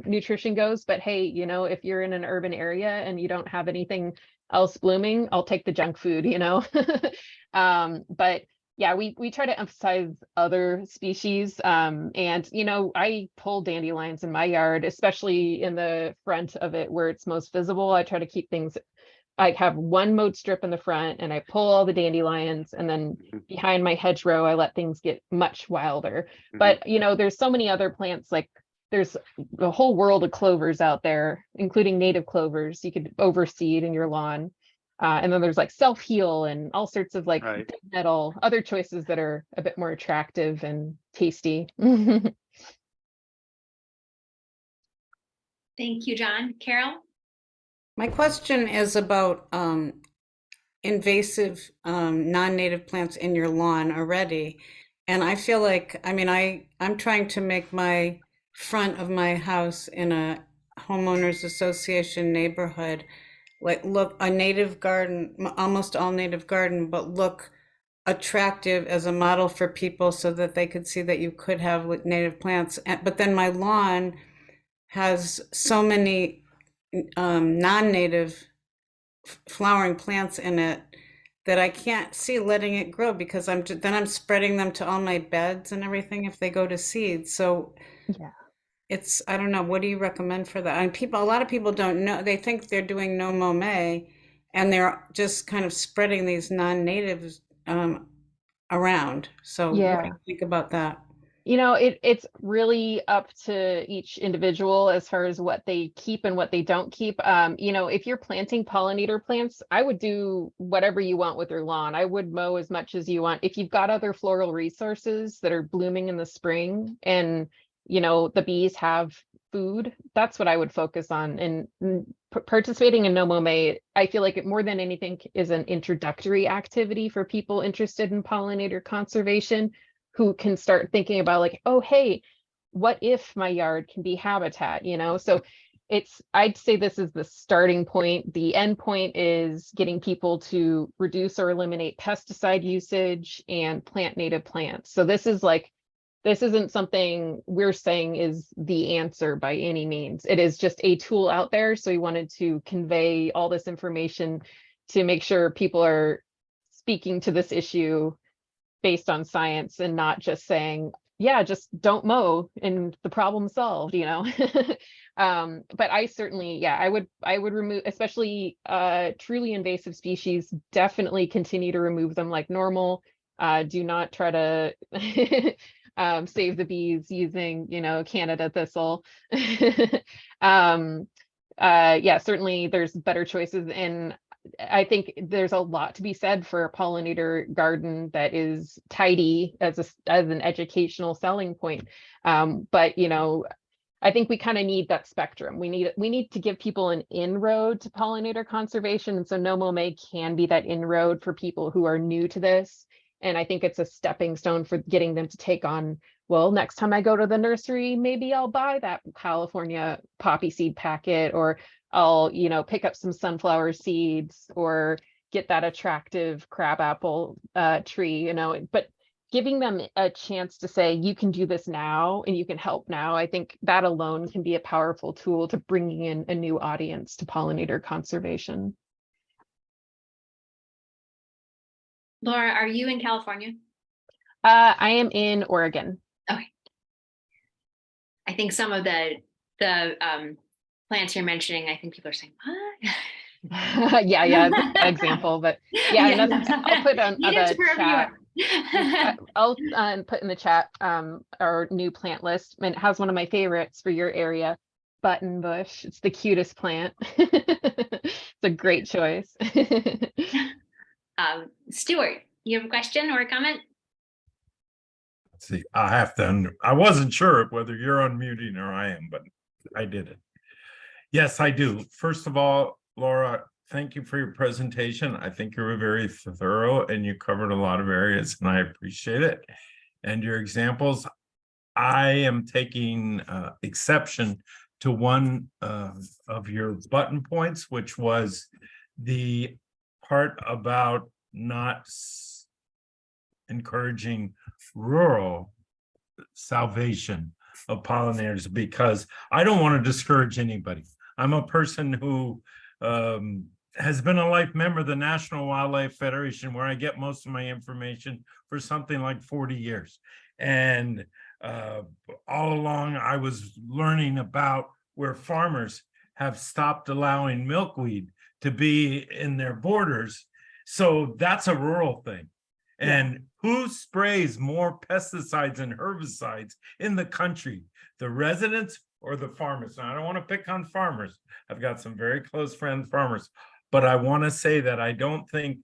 Speaker 7: nutrition goes. But hey, if you're in an urban area and you don't have anything else blooming, I'll take the junk food, But yeah, we try to emphasize other species. I pull dandelions in my yard, especially in the front of it where it's most visible. I try to keep things, I have one mowed strip in the front and I pull all the dandelions, and then behind my hedgerow, I let things get much wilder. But, there's so many other plants, like there's a whole world of clovers out there, including native clovers you could overseed in your lawn. And then there's like self-heal and all sorts of like metal, other choices that are a bit more attractive and tasty.
Speaker 1: Thank you, John. Carol?
Speaker 3: My question is about invasive non-native plants in your lawn already. And I feel like, I'm trying to make my front of my house in a homeowners association neighborhood, like look a native garden, almost all native garden, but look attractive as a model for people so that they could see that you could have native plants. But then my lawn has so many non-native flowering plants in it that I can't see letting it grow, because I'm spreading them to all my beds and everything if they go to seed. So
Speaker 7: yeah,
Speaker 3: I don't know, what do you recommend for that? And a lot of people don't know, they think they're doing No Mow May and they're just kind of spreading these non-natives around. So what do you think about that?
Speaker 7: It's really up to each individual as far as what they keep and what they don't keep. If you're planting pollinator plants, I would do whatever you want with your lawn. I would mow as much as you want. If you've got other floral resources that are blooming in the spring and, the bees have food, that's what I would focus on. And participating in No Mow May, I feel like it more than anything is an introductory activity for people interested in pollinator conservation, who can start thinking about like, oh, hey, what if my yard can be habitat, So I'd say this is the starting point. The end point is getting people to reduce or eliminate pesticide usage and plant native plants. So this isn't something we're saying is the answer by any means. It is just a tool out there. So we wanted to convey all this information to make sure people are speaking to this issue based on science and not just saying, yeah, just don't mow and the problem solved, you know. But I certainly, yeah, I would remove, especially truly invasive species, definitely continue to remove them like normal. Do not try to save the bees using, you know, Canada thistle. Yeah, certainly there's better choices, and I think there's a lot to be said for a pollinator garden that is tidy as an educational selling point. But you know, I think we kind of need that spectrum. We need to give people an inroad to pollinator conservation, and so No Mow May can be that inroad for people who are new to this. And I think it's a stepping stone for getting them to take on, well, next time I go to the nursery, maybe I'll buy that California poppy seed packet, or I'll, you know, pick up some sunflower seeds or get that attractive crabapple tree, you know. But giving them a chance to say, you can do this now and you can help now, I think that alone can be a powerful tool to bringing in a new audience to pollinator conservation.
Speaker 1: Laura, are you in California?
Speaker 7: I am in Oregon.
Speaker 1: Okay. I think some of the plants you're mentioning, I think people are saying, what?
Speaker 7: Yeah, example, but yeah,
Speaker 1: Yeah,
Speaker 7: and that's, I'll put on
Speaker 1: you get
Speaker 7: the
Speaker 1: to wherever you
Speaker 7: chat.
Speaker 1: are.
Speaker 7: I'll put in the chat our new plant list, and it has one of my favorites for your area, button bush. It's the cutest plant. It's a great choice.
Speaker 1: Stuart, you have a question or a comment?
Speaker 8: Let's see, I have to, I wasn't sure whether you're unmuting or I am, but I did it. Yes, I do. First of all, Laura, thank you for your presentation. I think you were very thorough and you covered a lot of areas and I appreciate it. And your examples, I am taking exception to one of your button points, which was the part about not encouraging rural salvation of pollinators, because I don't want to discourage anybody. I'm a person who has been a life member of the National Wildlife Federation, where I get most of my information for something like 40 years. And all along I was learning about where farmers have stopped allowing milkweed to be in their borders. So that's a rural thing. And who sprays more pesticides and herbicides in the country, the residents or the farmers? Now, I don't want to pick on farmers. I've got some very close friends, farmers, but I want to say that I don't think,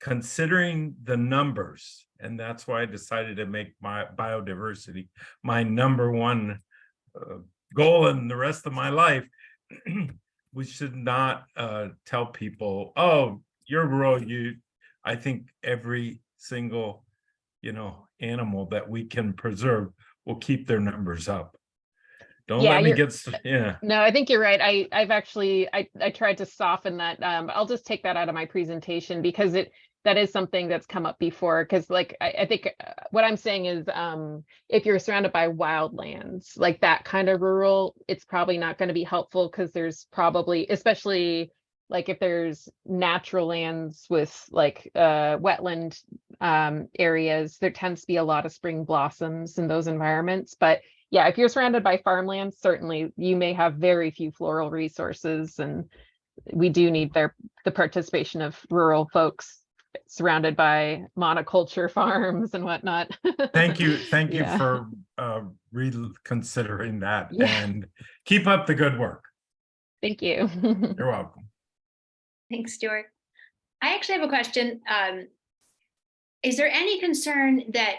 Speaker 8: considering the numbers, and that's why I decided to make my biodiversity my number one goal in the rest of my life, we should not tell people, oh, you're rural. I think every single, you know, animal that we can preserve will keep their numbers up. Don't let me get, yeah.
Speaker 7: No, I think you're right. I've actually, I tried to soften that. I'll just take that out of my presentation because that is something that's come up before. Because like, I think what I'm saying is if you're surrounded by wildlands, like that kind of rural, it's probably not going to be helpful because there's probably, especially like if there's natural lands with like wetland areas, there tends to be a lot of spring blossoms in those environments. But yeah, if you're surrounded by farmland, certainly you may have very few floral resources, and we do need the participation of rural folks surrounded by monoculture farms and whatnot.
Speaker 8: Thank you
Speaker 7: Yeah.
Speaker 8: for reconsidering that, and keep up the good work.
Speaker 7: Thank you.
Speaker 8: You're welcome.
Speaker 1: Thanks, Stuart. I actually have a question. Is there any concern that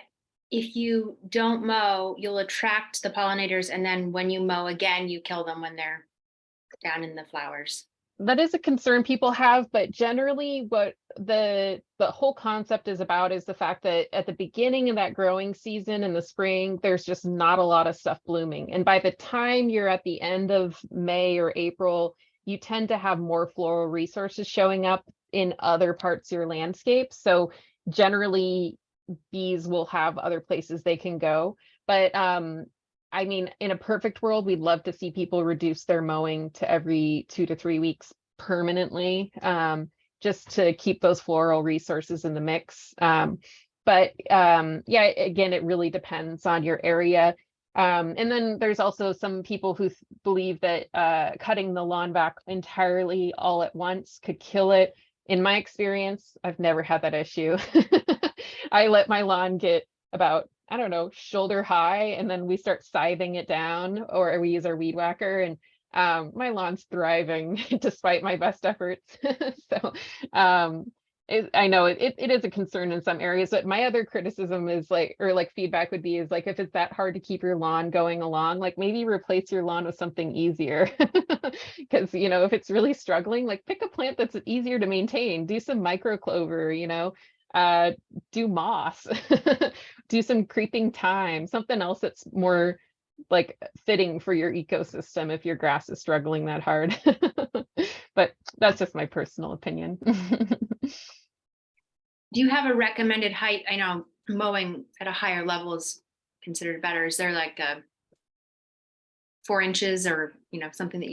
Speaker 1: if you don't mow, you'll attract the pollinators, and then when you mow again, you kill them when they're down in the flowers?
Speaker 7: That is a concern people have, but generally what the whole concept is about is the fact that at the beginning of that growing season in the spring, there's just not a lot of stuff blooming. And by the time you're at the end of May or April, you tend to have more floral resources showing up in other parts of your landscape. So generally bees will have other places they can go. But I mean, in a perfect world, we'd love to see people reduce their mowing to every 2 to 3 weeks permanently, just to keep those floral resources in the mix. But yeah, again, it really depends on your area. And then there's also some people who believe that cutting the lawn back entirely all at once could kill it. In my experience, I've never had that issue. I let my lawn get about, I don't know, shoulder high, and then we start scything it down, or we use our weed whacker, and my lawn's thriving despite my best efforts. So I know it is a concern in some areas, but my other criticism is like, or like feedback would be, is like, if it's that hard to keep your lawn going along, like maybe replace your lawn with something easier. Because, you know, if it's really struggling, like pick a plant that's easier to maintain, do some micro clover, you know, do moss, do some creeping thyme, something else that's more like fitting for your ecosystem if your grass is struggling that hard. But that's just my personal opinion.
Speaker 1: Do you have a recommended height? I know mowing at a higher level is considered better. Is there like a 4 inches, or, you know, something that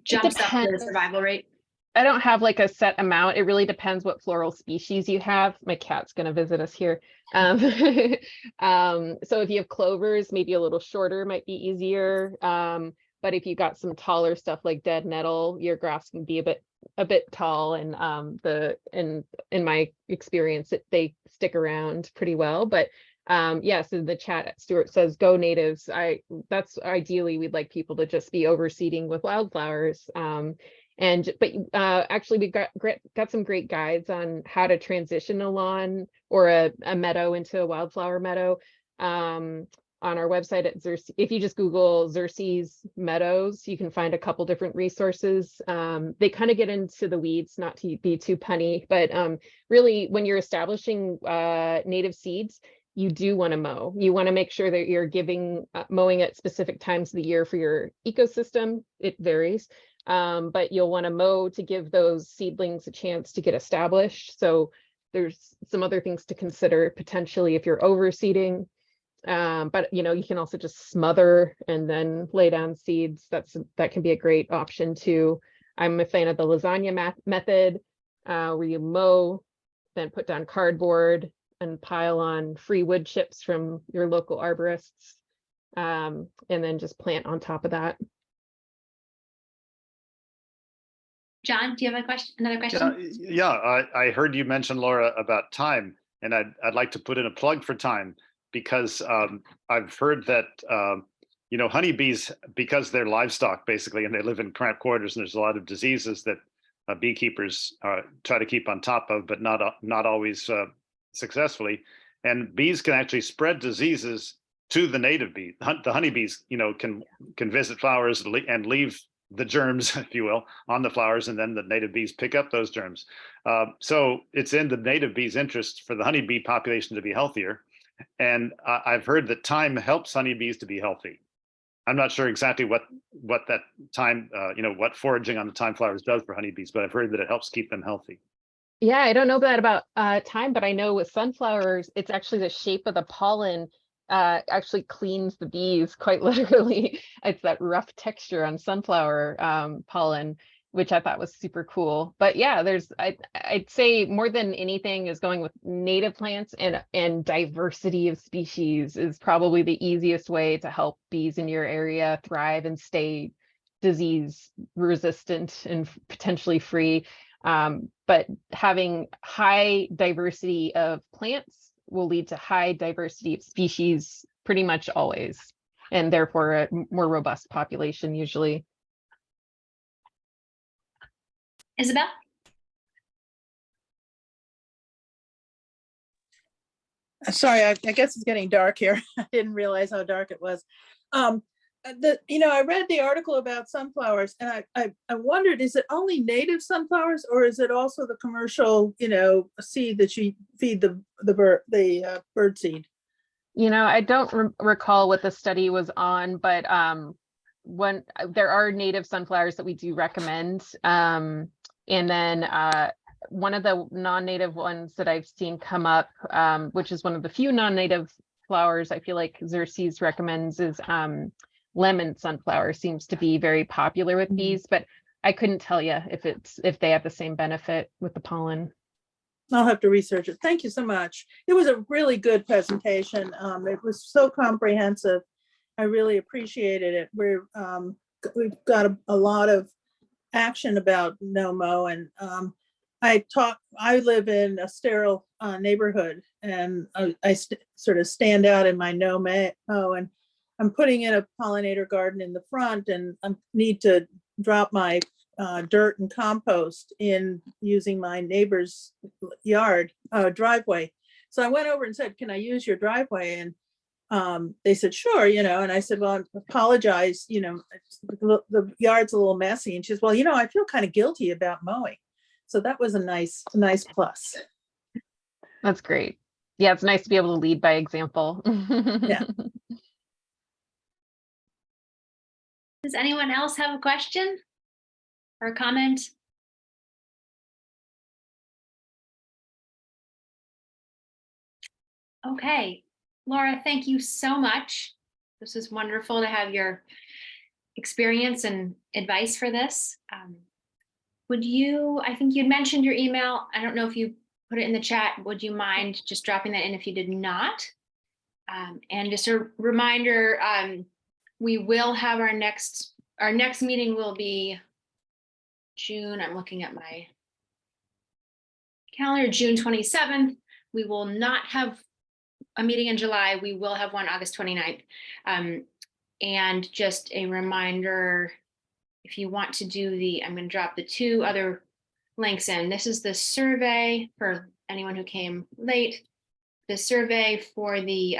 Speaker 1: jumps up the
Speaker 7: depends.
Speaker 1: survival rate?
Speaker 7: I don't have like a set amount. It really depends what floral species you have. My cat's going to visit us here. So if you have clovers, maybe a little shorter might be easier. But if you got some taller stuff like dead nettle, your grass can be a bit tall, and in my experience, they stick around pretty well. But yeah, so the chat, Stuart says, go natives. That's ideally, we'd like people to just be overseeding with wildflowers. But actually, we got some great guides on how to transition a lawn or a meadow into a wildflower meadow on our website at Xerces. If you just Google Xerces meadows, you can find a couple different resources. They kind of get into the weeds, not to be too punny, but really, when you're establishing native seeds, you do want to mow. You want to make sure that you're mowing at specific times of the year for your ecosystem. It varies. But you'll want to mow to give those seedlings a chance to get established. So there's some other things to consider potentially if you're overseeding. But you know, you can also just smother and then lay down seeds. That can be a great option too. I'm a fan of the lasagna method, where you mow, then put down cardboard and pile on free wood chips from your local arborists, and then just plant on top of that.
Speaker 1: John, do you have a question? Another question?
Speaker 5: Yeah, I heard you mention, Laura, about thyme, and I'd like to put in a plug for thyme, because I've heard that you know, honeybees, because they're livestock basically, and they live in cramped quarters, and there's a lot of diseases that beekeepers try to keep on top of, but not always successfully. And bees can actually spread diseases to the native bee. The honeybees, you know, can visit flowers and leave the germs, if you will, on the flowers, and then the native bees pick up those germs. So it's in the native bees' interest for the honeybee population to be healthier. And I've heard that thyme helps honeybees to be healthy. I'm not sure exactly what that thyme, you know, what foraging on the thyme flowers does for honeybees, but I've heard that it helps keep them healthy.
Speaker 7: Yeah, I don't know that about thyme, but I know with sunflowers, it's actually the shape of the pollen actually cleans the bees, quite literally. It's that rough texture on sunflower pollen, which I thought was super cool. But yeah, I'd say more than anything is going with native plants, and diversity of species is probably the easiest way to help bees in your area thrive and stay disease resistant and potentially free. But having high diversity of plants will lead to high diversity of species pretty much always, and therefore a more robust population usually.
Speaker 1: Isabel?
Speaker 4: Sorry, I guess it's getting dark here. I didn't realize how dark it was. I read the article about sunflowers, and I wondered, is it only native sunflowers, or is it also the commercial, seed that you feed the bird seed?
Speaker 7: I don't recall what the study was on, but when there are native sunflowers that we do recommend, and then one of the non-native ones that I've seen come up, which is one of the few non-native flowers I feel like Xerces recommends, is lemon sunflower. Seems to be very popular with bees, but I couldn't tell you if they have the same benefit with the pollen.
Speaker 4: I'll have to research it. Thank you so much. It was a really good presentation. It was so comprehensive. I really appreciated it. We've got a lot of action about No Mow, and I live in a sterile neighborhood, and I sort of stand out in my No Mow, and I'm putting in a pollinator garden in the front, and I need to drop my dirt and compost in using my neighbor's yard driveway. So I went over and said, can I use your driveway? And they said, sure, and I said, well, I apologize, the yard's a little messy. And she says, well, I feel kind of guilty about mowing. So that was a nice plus.
Speaker 7: That's great. Yeah, it's nice to be able to lead by example.
Speaker 4: Yeah.
Speaker 1: Does anyone else have a question or a comment? Okay, Laura, thank you so much. This is wonderful to have your experience and advice for this. I think you'd mentioned your email. I don't know if you put it in the chat. Would you mind just dropping that in if you did not? And just a reminder, we will have our next meeting will be June. I'm looking at my calendar, June 27th. We will not have a meeting in July. We will have one August 29th. And just a reminder, if you want to do I'm going to drop the 2 other links in. This is the survey for anyone who came late. The survey for the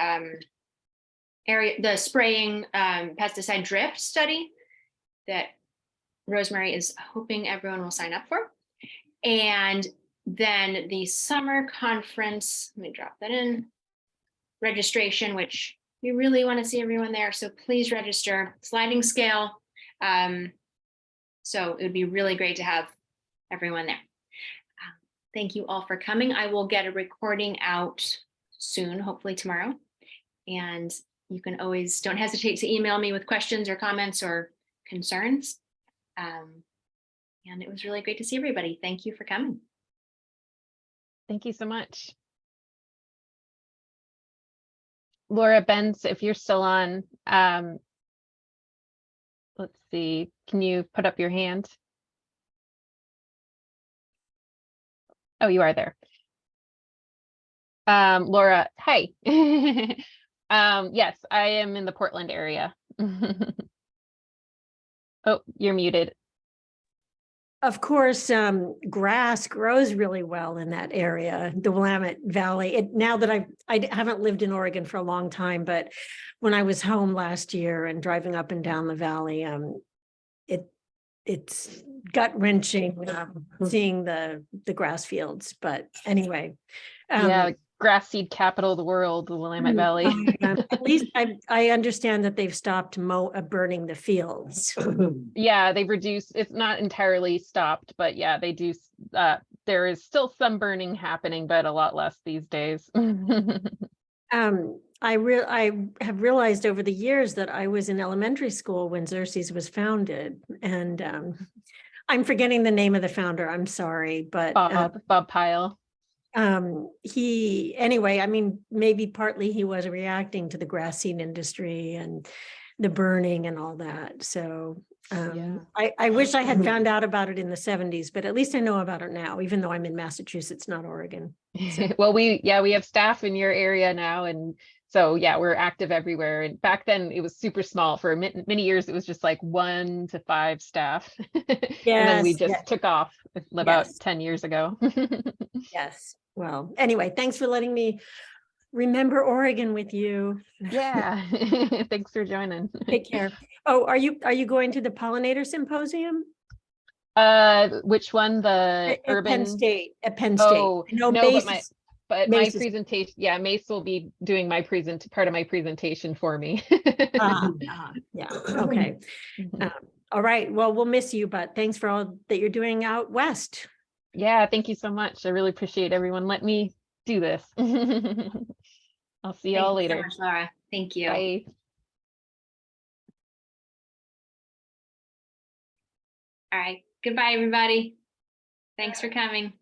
Speaker 1: spraying pesticide drift study that Rosemary is hoping everyone will sign up for. And then the summer conference, let me drop that in, registration, which we really want to see everyone there. So please register, sliding scale. So it would be really great to have everyone there. Thank you all for coming. I will get a recording out soon, hopefully tomorrow. And you can always, don't hesitate to email me with questions or comments or concerns. And it was really great to see everybody. Thank you for coming.
Speaker 7: Thank you so much. Laura Benz, if you're still on, let's see, can you put up your hand? Oh, you are there. Laura, hi. Yes, I am in the Portland area. Oh, you're muted.
Speaker 9: Of course, grass grows really well in that area, the Willamette Valley. Now that I haven't lived in Oregon for a long time, but when I was home last year and driving up and down the valley, it's gut-wrenching seeing the grass fields. But anyway,
Speaker 7: Yeah, grass seed capital of the world, the Willamette Valley.
Speaker 9: At least I understand that they've stopped burning the fields.
Speaker 7: Yeah, they've reduced, it's not entirely stopped, but yeah, they do. There is still some burning happening, but a lot less these days.
Speaker 9: I have realized over the years that I was in elementary school when Xerces was founded, and I'm forgetting the name of the founder. I'm sorry, but
Speaker 7: Bob Pyle.
Speaker 9: Anyway, I mean, maybe partly he was reacting to the grass seed industry and the burning and all that. So
Speaker 7: Yeah.
Speaker 9: I wish I had found out about it in the 70s, but at least I know about it now, even though I'm in Massachusetts, not Oregon. So.
Speaker 7: Well, we have staff in your area now, and so yeah, we're active everywhere. And back then it was super small. For many years, it was just like 1 to 5 staff. And then we just took off about 10 years ago.
Speaker 9: Yes. Well, anyway, thanks for letting me remember Oregon with you.
Speaker 7: Yeah. Thanks for joining.
Speaker 9: Take care. Oh, are you going to the Pollinator Symposium?
Speaker 7: Which one? The
Speaker 9: At
Speaker 7: urban
Speaker 9: Penn State. At Penn State.
Speaker 7: Oh,
Speaker 9: no,
Speaker 7: but my presentation, yeah, Mace will be doing part of my presentation for me.
Speaker 9: Yeah. Okay. All right. Well, we'll miss you, but thanks for all that you're doing out west.
Speaker 7: Yeah, thank you so much. I really appreciate everyone. Let me do this. I'll see y'all later.
Speaker 1: Thank you so much, Laura. Thank you.
Speaker 7: Bye.
Speaker 1: All right. Goodbye, everybody. Thanks for coming.